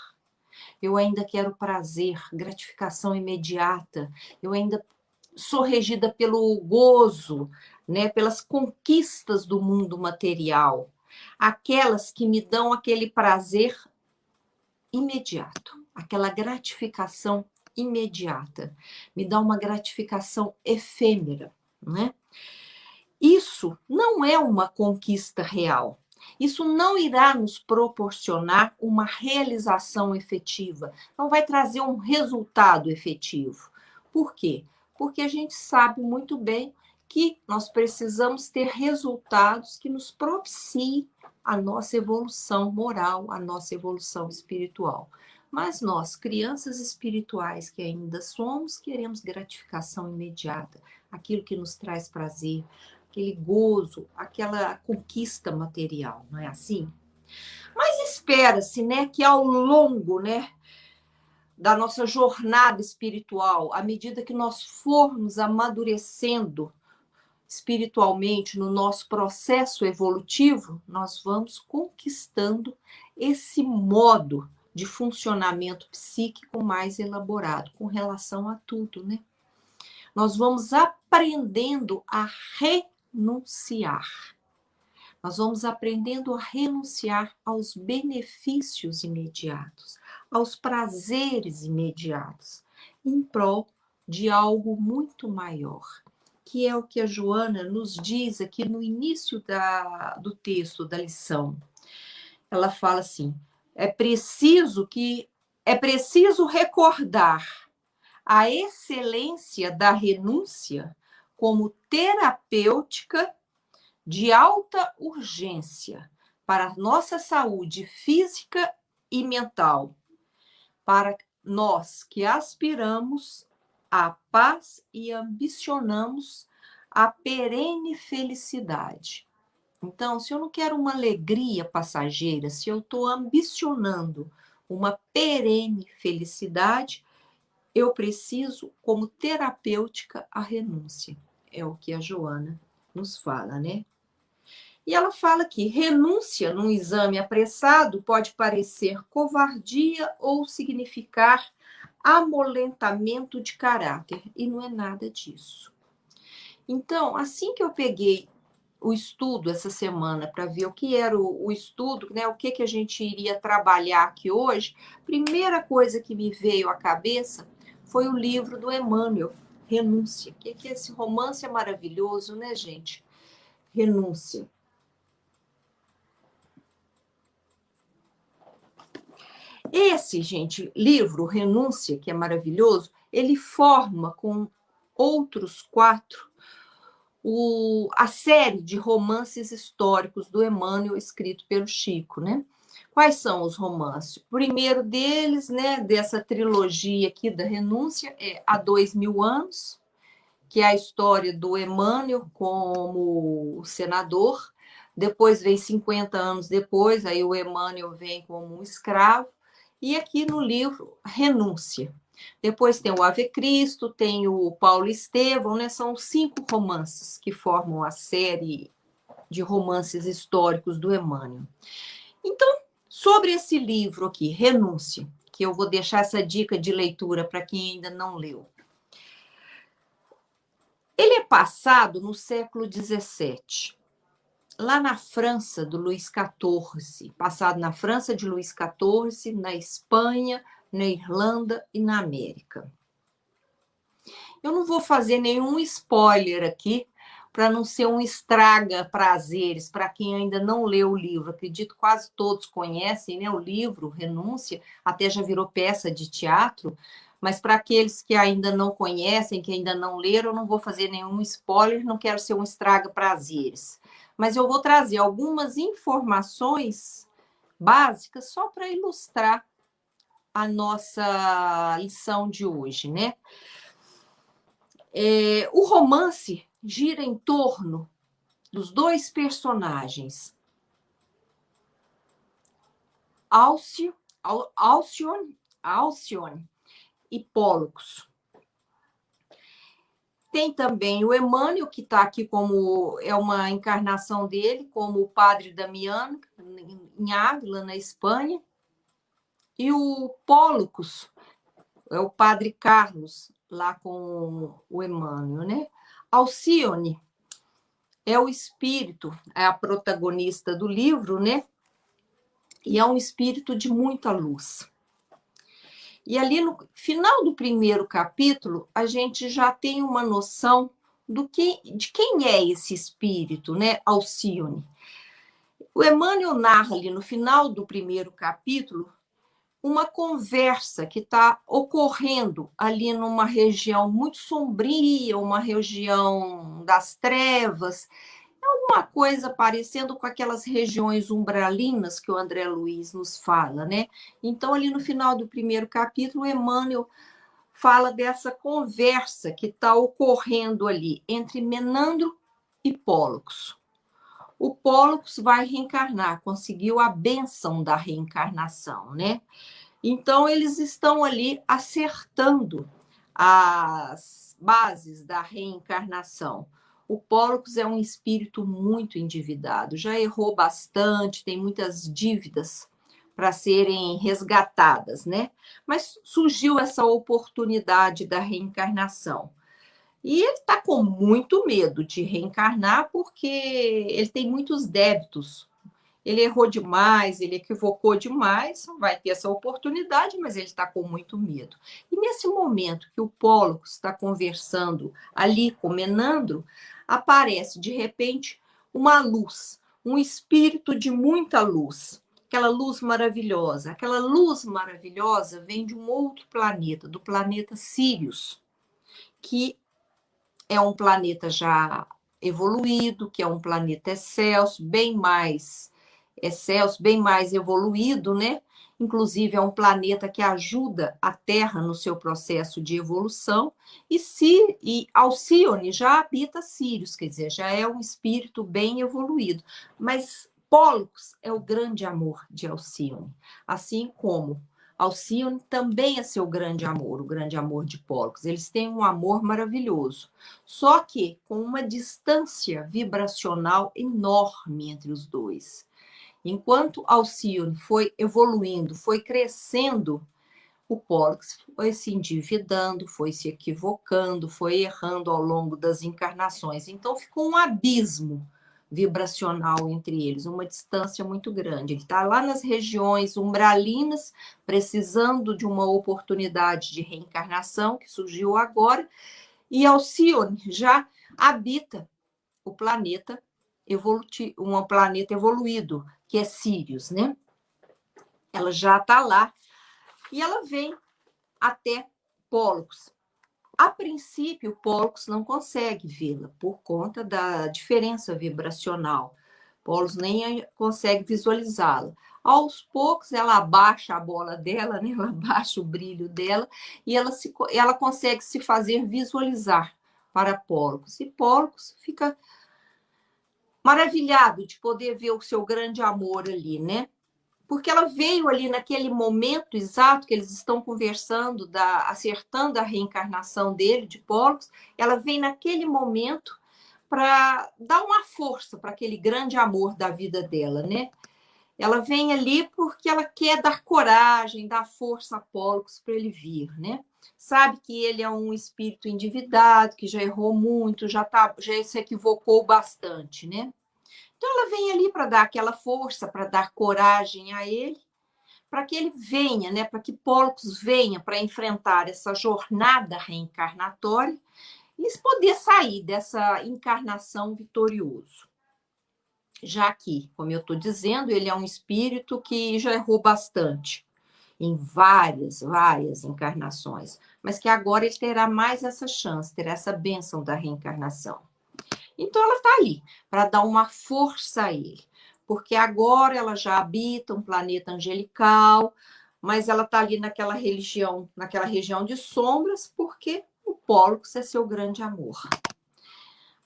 Speaker 4: Eu ainda quero prazer, gratificação imediata. Eu ainda sou regida pelo gozo, né, pelas conquistas do mundo material, aquelas que me dão aquele prazer imediato, aquela gratificação imediata, me dá uma gratificação efêmera, né? Isso não é uma conquista real. Isso não irá nos proporcionar uma realização efetiva, não vai trazer um resultado efetivo. Por quê? Porque a gente sabe muito bem que nós precisamos ter resultados que nos propiciem a nossa evolução moral, a nossa evolução espiritual. Mas nós, crianças espirituais que ainda somos, queremos gratificação imediata, aquilo que nos traz prazer, aquele gozo, aquela conquista material, não é assim? Mas espera-se, né, que ao longo, né, da nossa jornada espiritual, à medida que nós formos amadurecendo espiritualmente no nosso processo evolutivo, nós vamos conquistando esse modo de funcionamento psíquico mais elaborado com relação a tudo, né? Nós vamos aprendendo a renunciar. Nós vamos aprendendo a renunciar aos benefícios imediatos, aos prazeres imediatos, em prol de algo muito maior, que é o que a Joana nos diz aqui no início do texto, da lição. Ela fala assim: é preciso recordar a excelência da renúncia como terapêutica de alta urgência para a nossa saúde física e mental, para nós que aspiramos à paz e ambicionamos a perene felicidade. Então, se eu não quero uma alegria passageira, se eu estou ambicionando uma perene felicidade, eu preciso, como terapêutica, a renúncia. É o que a Joana nos fala, né? E ela fala que renúncia num exame apressado pode parecer covardia ou significar amolentamento de caráter, e não é nada disso. Então, assim que eu peguei o estudo essa semana para ver o que era o estudo, né, o que a gente iria trabalhar aqui hoje, primeira coisa que me veio à cabeça foi o livro do Emmanuel, Renúncia, que esse romance é maravilhoso, né, gente? Renúncia. Esse, gente, livro, Renúncia, que é maravilhoso, ele forma com outros 4 a série de romances históricos do Emmanuel, escrito pelo Chico, né? Quais são os romances? O primeiro deles, né, dessa trilogia aqui da Renúncia, é Há 2000 anos, que é a história do Emmanuel como senador. Depois vem 50 anos depois, aí o Emmanuel vem como um escravo. E aqui no livro, Renúncia. Depois tem o Ave Cristo, tem o Paulo Estevão, né? São 5 romances que formam a série de romances históricos do Emmanuel. Então, sobre esse livro aqui, Renúncia, que eu vou deixar essa dica de leitura para quem ainda não leu. Ele é passado no século XVII, lá na França do Luís XIV, passado na França de Luís XIV, na Espanha, na Irlanda e na América. Eu não vou fazer nenhum spoiler aqui, para não ser um estraga prazeres para quem ainda não leu o livro. Acredito que quase todos conhecem, né, o livro Renúncia, até já virou peça de teatro, mas para aqueles que ainda não conhecem, que ainda não leram, eu não vou fazer nenhum spoiler, não quero ser um estraga prazeres. Mas eu vou trazer algumas informações básicas só para ilustrar a nossa lição de hoje, né? O romance gira em torno dos 2 personagens, Alcione e Pólux. Tem também o Emmanuel, que está aqui como é uma encarnação dele, como o padre Damiano, em Ávila, na Espanha. E o Pólux é o padre Carlos, lá com o Emmanuel, né? Alcione é o espírito, é a protagonista do livro, né? E é um espírito de muita luz. E ali no final do primeiro capítulo, a gente já tem uma noção de quem é esse espírito, né? Alcione. O Emmanuel narra ali no final do primeiro capítulo uma conversa que está ocorrendo ali numa região muito sombria, uma região das trevas, uma coisa parecendo com aquelas regiões umbralinas que o André Luiz nos fala, né? Então, ali no final do primeiro capítulo, Emmanuel fala dessa conversa que está ocorrendo ali entre Menandro e Pólux. O Pólux vai reencarnar, conseguiu a bênção da reencarnação, né? Então, eles estão ali acertando as bases da reencarnação. O Pólux é um espírito muito endividado, já errou bastante, tem muitas dívidas para serem resgatadas, né? Mas surgiu essa oportunidade da reencarnação. E ele está com muito medo de reencarnar porque ele tem muitos débitos. Ele errou demais, ele equivocou demais, vai ter essa oportunidade, mas ele está com muito medo. E nesse momento que o Pólux está conversando ali com Menandro, aparece de repente uma luz, um espírito de muita luz, aquela luz maravilhosa. Aquela luz maravilhosa vem de um outro planeta, do planeta Sírius, que é um planeta já evoluído, que é um planeta excelso, bem mais evoluído, né? Inclusive, é um planeta que ajuda a Terra no seu processo de evolução. E Alcione já habita Sírios, quer dizer, já é um espírito bem evoluído. Mas Pólux é o grande amor de Alcione, assim como Alcione também é seu grande amor, o grande amor de Pólux. Eles têm um amor maravilhoso, só que com uma distância vibracional enorme entre os dois. Enquanto Alcione foi evoluindo, foi crescendo, o Pólux foi se endividando, foi se equivocando, foi errando ao longo das encarnações. Então ficou um abismo vibracional entre eles, uma distância muito grande. Ele está lá nas regiões umbralinas, precisando de uma oportunidade de reencarnação que surgiu agora, e Alcione já habita o planeta um planeta evoluído, que é Sirius, né? Ela já está lá e ela vem até Pólux. A princípio, Pólux não consegue vê-la por conta da diferença vibracional. Pólux nem consegue visualizá-la. Aos poucos, ela abaixa a bola dela, né? Ela abaixa o brilho dela e ela consegue se fazer visualizar para Pólux. E Pólux fica maravilhado de poder ver o seu grande amor ali, né? Porque ela veio ali naquele momento exato que eles estão conversando, acertando a reencarnação dele, de Pólux, ela vem naquele momento para dar uma força para aquele grande amor da vida dela, né? Ela vem ali porque ela quer dar coragem, dar força a Pólux para ele vir, né? Sabe que ele é um espírito endividado, que já errou muito, já se equivocou bastante, né? Então, ela vem ali para dar aquela força, para dar coragem a ele, para que ele venha, né? Para que Pólux venha para enfrentar essa jornada reencarnatória e poder sair dessa encarnação vitorioso. Já que, como eu estou dizendo, ele é um espírito que já errou bastante em várias encarnações, mas que agora ele terá mais essa chance, terá essa bênção da reencarnação. Então, ela está ali para dar uma força a ele, porque agora ela já habita um planeta angelical, mas ela está ali naquela região de sombras, porque o Pólux é seu grande amor.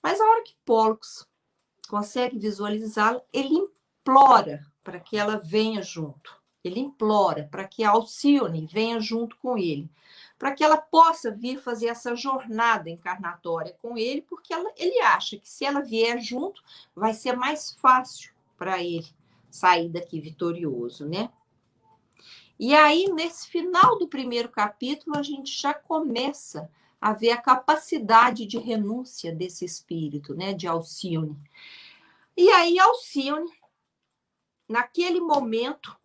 Speaker 4: Mas a hora que Pólux consegue visualizá-la, ele implora para que ela venha junto. Ele implora para que a Alcione venha junto com ele, para que ela possa vir fazer essa jornada encarnatória com ele, porque ele acha que se ela vier junto, vai ser mais fácil para ele sair daqui vitorioso, né? E aí, nesse final do primeiro capítulo, a gente já começa a ver a capacidade de renúncia desse espírito, né, de Alcione. E aí, Alcione, naquele momento,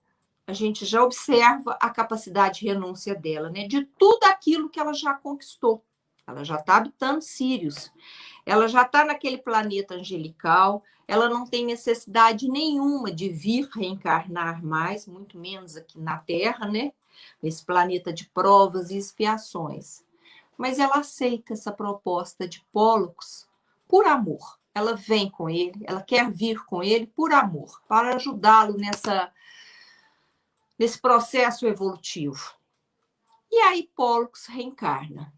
Speaker 4: a gente já observa a capacidade de renúncia dela, né? De tudo aquilo que ela já conquistou. Ela já está habitando Sirius. Ela já está naquele planeta angelical. Ela não tem necessidade nenhuma de vir reencarnar mais, muito menos aqui na Terra, né? Nesse planeta de provas e expiações. Mas ela aceita essa proposta de Pólux por amor. Ela vem com ele, ela quer vir com ele por amor, para ajudá-lo nesse processo evolutivo. E aí Pólux reencarna.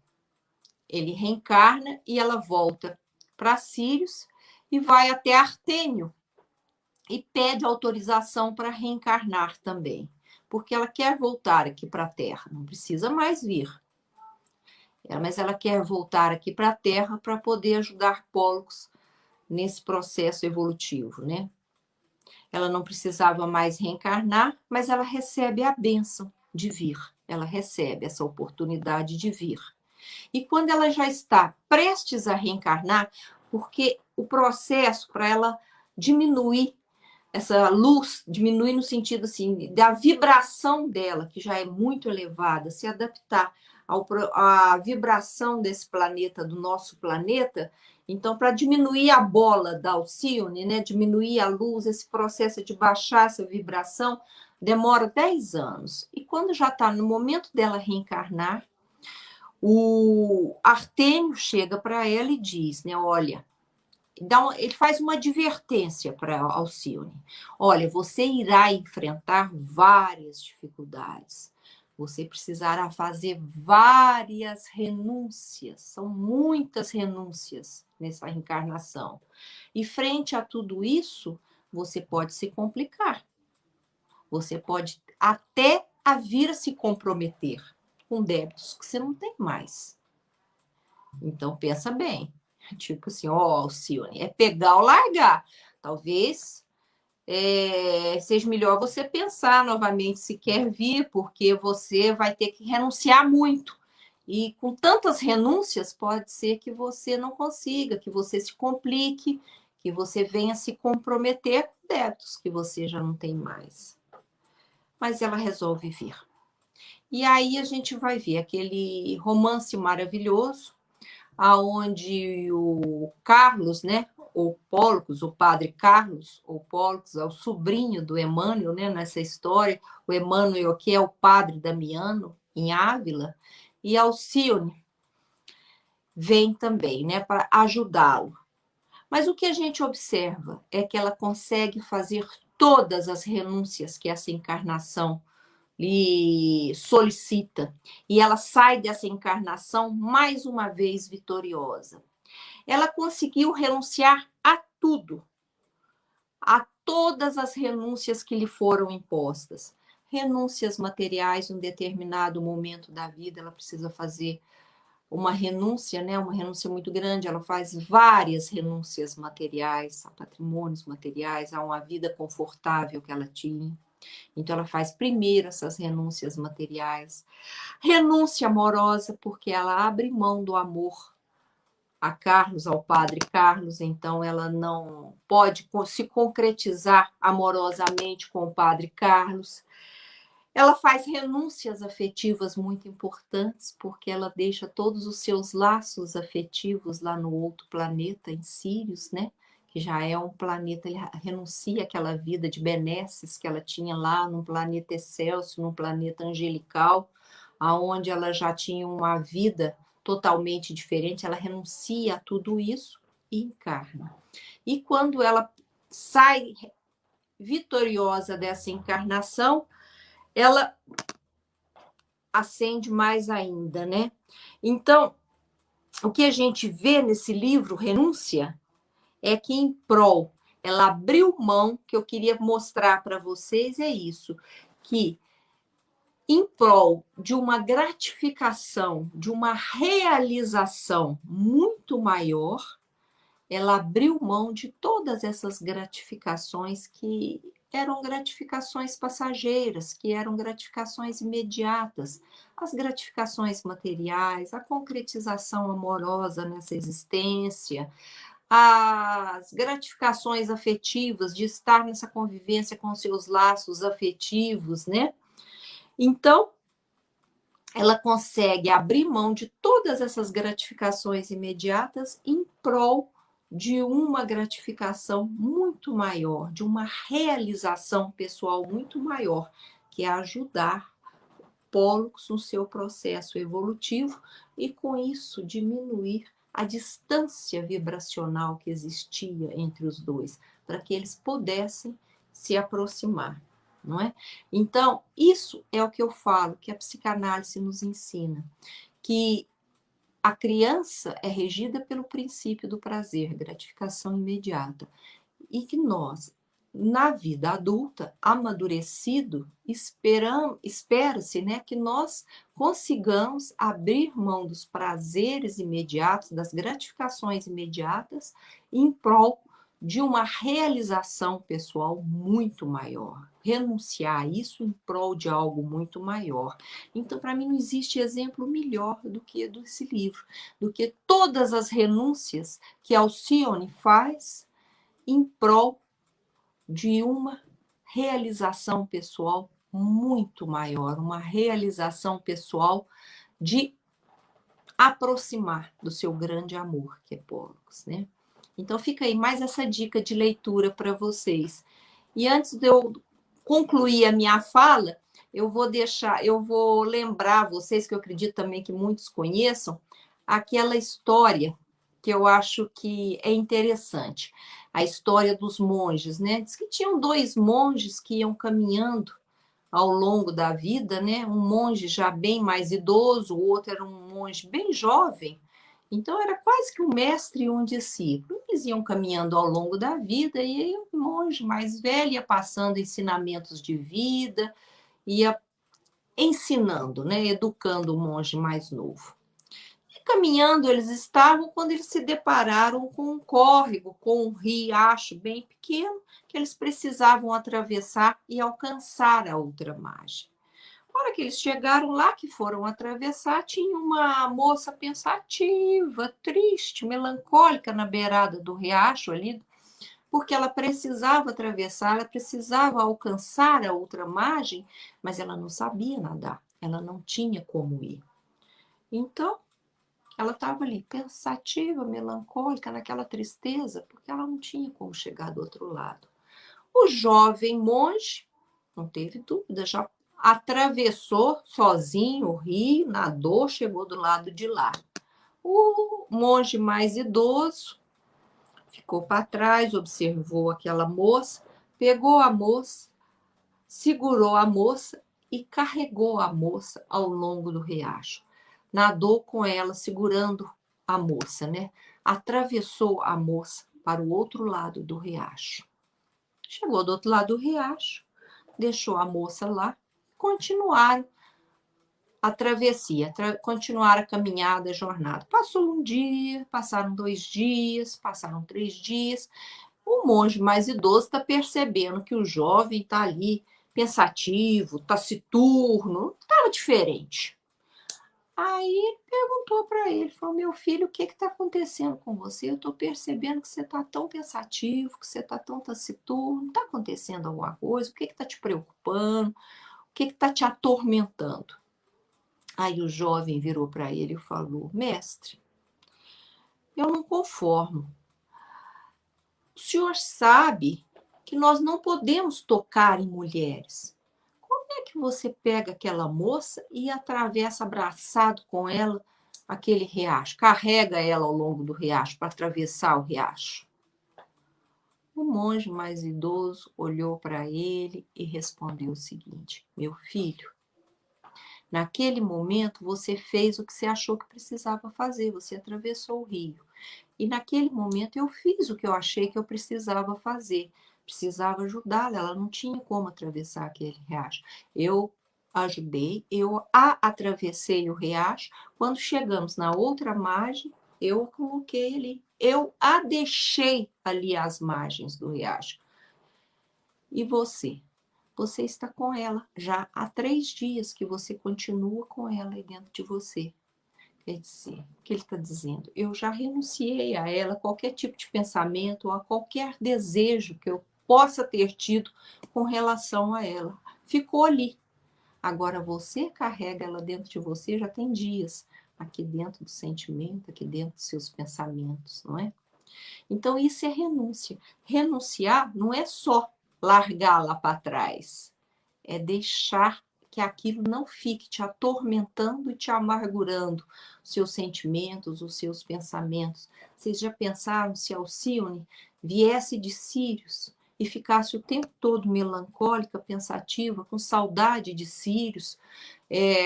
Speaker 4: Ele reencarna e ela volta para Sirius e vai até Artênio e pede autorização para reencarnar também, porque ela quer voltar aqui para a Terra, não precisa mais vir. Mas ela quer voltar aqui para a Terra para poder ajudar Pólux nesse processo evolutivo, né? Ela não precisava mais reencarnar, mas ela recebe a bênção de vir. Ela recebe essa oportunidade de vir. E quando ela já está prestes a reencarnar, porque o processo para ela diminuir essa luz, diminuir no sentido assim, da vibração dela, que já é muito elevada, se adaptar à vibração desse planeta, do nosso planeta. Então, para diminuir a bola da Alcione, né, diminuir a luz, esse processo de baixar essa vibração, demora 10 anos. E quando já está no momento dela reencarnar, o Artênio chega para ela e diz, né, olha, ele faz uma advertência para Alcione. Olha, você irá enfrentar várias dificuldades. Você precisará fazer várias renúncias. São muitas renúncias nessa reencarnação. E frente a tudo isso, você pode se complicar. Você pode até a vir a se comprometer com débitos que você não tem mais. Então, pensa bem. Tipo assim, ó, Alcione, é pegar ou largar. Talvez seja melhor você pensar novamente se quer vir, porque você vai ter que renunciar muito. E com tantas renúncias, pode ser que você não consiga, que você se complique, que você venha se comprometer com débitos que você já não tem mais. Mas ela resolve vir. E aí a gente vai ver aquele romance maravilhoso, aonde o Carlos, né, o Pólux, o padre Carlos, o Pólux é o sobrinho do Emmanuel, né, nessa história, o Emmanuel que é o padre Damiano, em Ávila, e Alcione vem também, né, para ajudá-lo. Mas o que a gente observa é que ela consegue fazer todas as renúncias que essa encarnação lhe solicita, e ela sai dessa encarnação mais uma vez vitoriosa. Ela conseguiu renunciar a tudo, a todas as renúncias que lhe foram impostas. Renúncias materiais, em um determinado momento da vida, ela precisa fazer uma renúncia, né? Uma renúncia muito grande, ela faz várias renúncias materiais, a patrimônios materiais, a uma vida confortável que ela tinha. Então, ela faz primeiro essas renúncias materiais. Renúncia amorosa, porque ela abre mão do amor a Carlos, ao padre Carlos, então ela não pode se concretizar amorosamente com o padre Carlos. Ela faz renúncias afetivas muito importantes, porque ela deixa todos os seus laços afetivos lá no outro planeta, em Sírios, né? Que já é um planeta, ele renuncia àquela vida de benesses que ela tinha lá no planeta Excelsior, no planeta angelical, aonde ela já tinha uma vida totalmente diferente, ela renuncia a tudo isso e encarna. E quando ela sai vitoriosa dessa encarnação, ela ascende mais ainda, né? Então, o que a gente vê nesse livro, Renúncia, é que em prol, ela abriu mão, que eu queria mostrar para vocês é isso, que em prol de uma gratificação, de uma realização muito maior, ela abriu mão de todas essas gratificações que eram gratificações passageiras, que eram gratificações imediatas, as gratificações materiais, a concretização amorosa nessa existência, as gratificações afetivas de estar nessa convivência com seus laços afetivos, né? Então, ela consegue abrir mão de todas essas gratificações imediatas em prol de uma gratificação muito maior, de uma realização pessoal muito maior, que é ajudar Pólux no seu processo evolutivo e, com isso, diminuir a distância vibracional que existia entre os dois, para que eles pudessem se aproximar. Não é? Então, isso é o que eu falo, que a psicanálise nos ensina, que a criança é regida pelo princípio do prazer, gratificação imediata, e que nós, na vida adulta, amadurecido, espera-se, né, que nós consigamos abrir mão dos prazeres imediatos, das gratificações imediatas, em prol de uma realização pessoal muito maior, renunciar a isso em prol de algo muito maior. Então, para mim, não existe exemplo melhor do que desse livro, do que todas as renúncias que Alcione faz em prol de uma realização pessoal muito maior, uma realização pessoal de aproximar do seu grande amor, que é Pólux, né? Então, fica aí mais essa dica de leitura para vocês. E antes de eu concluir a minha fala, eu vou lembrar vocês, que eu acredito também que muitos conheçam, aquela história que eu acho que é interessante, a história dos monges, né? Diz que tinham 2 monges que iam caminhando ao longo da vida, né? Um monge já bem mais idoso, o outro era um monge bem jovem, então era quase que um mestre e um discípulo. Eles iam caminhando ao longo da vida e aí o monge mais velho ia passando ensinamentos de vida, ia ensinando, né, educando o monge mais novo. E caminhando eles estavam quando eles se depararam com um córrego, com um riacho bem pequeno, que eles precisavam atravessar e alcançar a outra margem. Na hora que eles chegaram lá, que foram atravessar, tinha uma moça pensativa, triste, melancólica na beirada do riacho ali, porque ela precisava atravessar, ela precisava alcançar a outra margem, mas ela não sabia nadar, ela não tinha como ir. Então, ela estava ali pensativa, melancólica, naquela tristeza, porque ela não tinha como chegar do outro lado. O jovem monge, não teve dúvida, já atravessou sozinho o rio, nadou, chegou do lado de lá. O monge mais idoso ficou para trás, observou aquela moça, pegou a moça, segurou a moça e carregou a moça ao longo do riacho. Nadou com ela, segurando a moça, né? Atravessou a moça para o outro lado do riacho. Chegou do outro lado do riacho, deixou a moça lá, continuaram a travessia, continuaram a caminhada, a jornada. Passou um dia, passaram 2 dias, passaram 3 dias. O monge mais idoso está percebendo que o jovem está ali pensativo, taciturno, estava diferente. Aí ele perguntou para ele, falou, meu filho, o que está acontecendo com você? Eu estou percebendo que você está tão pensativo, que você está tão taciturno, está acontecendo alguma coisa? O que está te preocupando? O que está te atormentando? Aí o jovem virou para ele e falou, mestre, eu não conformo. O senhor sabe que nós não podemos tocar em mulheres. Como é que você pega aquela moça e atravessa abraçado com ela aquele riacho, carrega ela ao longo do riacho para atravessar o riacho? O monge mais idoso olhou para ele e respondeu o seguinte, meu filho, naquele momento você fez o que você achou que precisava fazer, você atravessou o rio. E naquele momento eu fiz o que eu achei que eu precisava fazer. Precisava ajudá-la, ela não tinha como atravessar aquele riacho. Eu ajudei, eu a atravessei o riacho. Quando chegamos na outra margem, eu a coloquei ali. Eu a deixei ali às margens do riacho. E você? Você está com ela já há 3 dias que você continua com ela aí dentro de você. Quer dizer, o que ele está dizendo? Eu já renunciei a ela, qualquer tipo de pensamento, ou a qualquer desejo que eu possa ter tido com relação a ela. Ficou ali. Agora você carrega ela dentro de você, já tem dias, aqui dentro do sentimento, aqui dentro dos seus pensamentos, não é? Então isso é renúncia. Renunciar não é só largá-la para trás, é deixar que aquilo não fique te atormentando e te amargurando os seus sentimentos, os seus pensamentos. Vocês já pensaram se Alcione viesse de Sírios e ficasse o tempo todo melancólica, pensativa, com saudade de Sírios,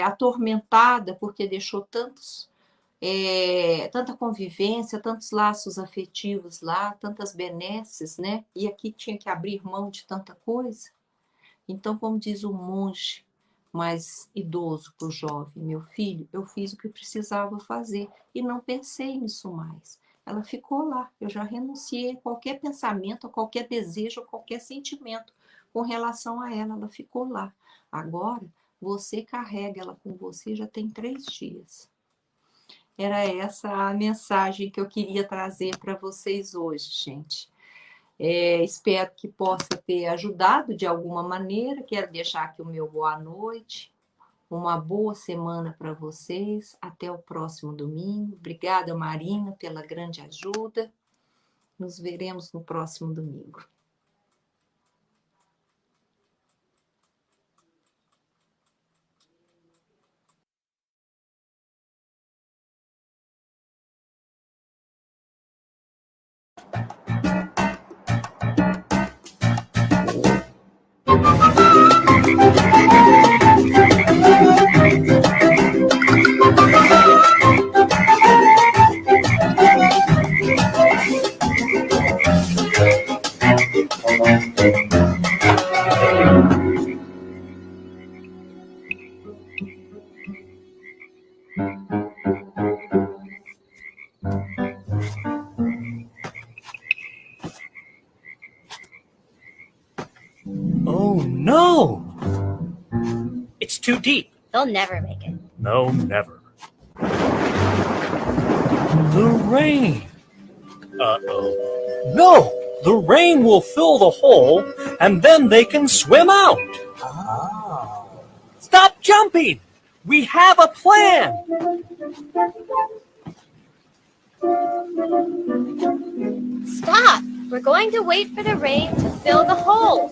Speaker 4: atormentada porque deixou tanta convivência, tantos laços afetivos lá, tantas benesses, né? E aqui tinha que abrir mão de tanta coisa. Então, como diz o monge mais idoso para o jovem, meu filho, eu fiz o que precisava fazer e não pensei nisso mais. Ela ficou lá, eu já renunciei a qualquer pensamento, a qualquer desejo, a qualquer sentimento com relação a ela, ela ficou lá. Agora, você carrega ela com você já tem 3 dias. Era essa a mensagem que eu queria trazer para vocês hoje, gente. Espero que possa ter ajudado de alguma maneira. Quero deixar aqui o meu boa noite. Uma boa semana para vocês. Até o próximo domingo. Obrigada, Marina, pela grande ajuda. Nos veremos no próximo domingo.
Speaker 5: too deep.
Speaker 6: They'll never make it.
Speaker 5: No, never. The rain. Uh-oh. No! The rain will fill the hole, and then they can swim out. Ah. Stop jumping! We have a plan!
Speaker 6: Stop! We're going to wait for the rain to fill the hole.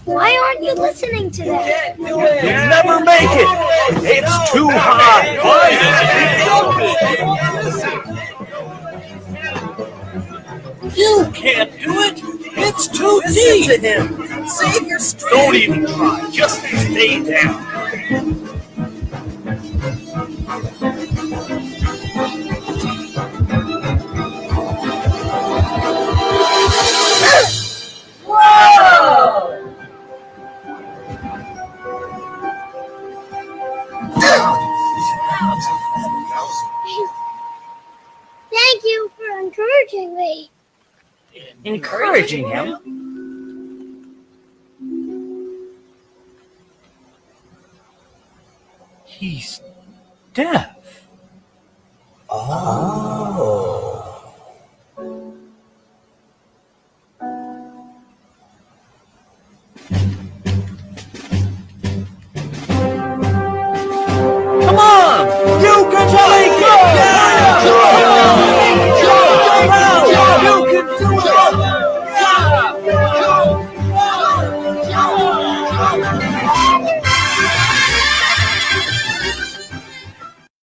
Speaker 6: Why aren't you listening to that?
Speaker 5: You'll never make it! It's too high! You can't do it! It's too deep!
Speaker 7: Listen to him! Save your strength!
Speaker 5: Don't even try! Just stay down!
Speaker 6: Thank you for encouraging me.
Speaker 5: Encouraging him? He's deaf.
Speaker 7: Oh.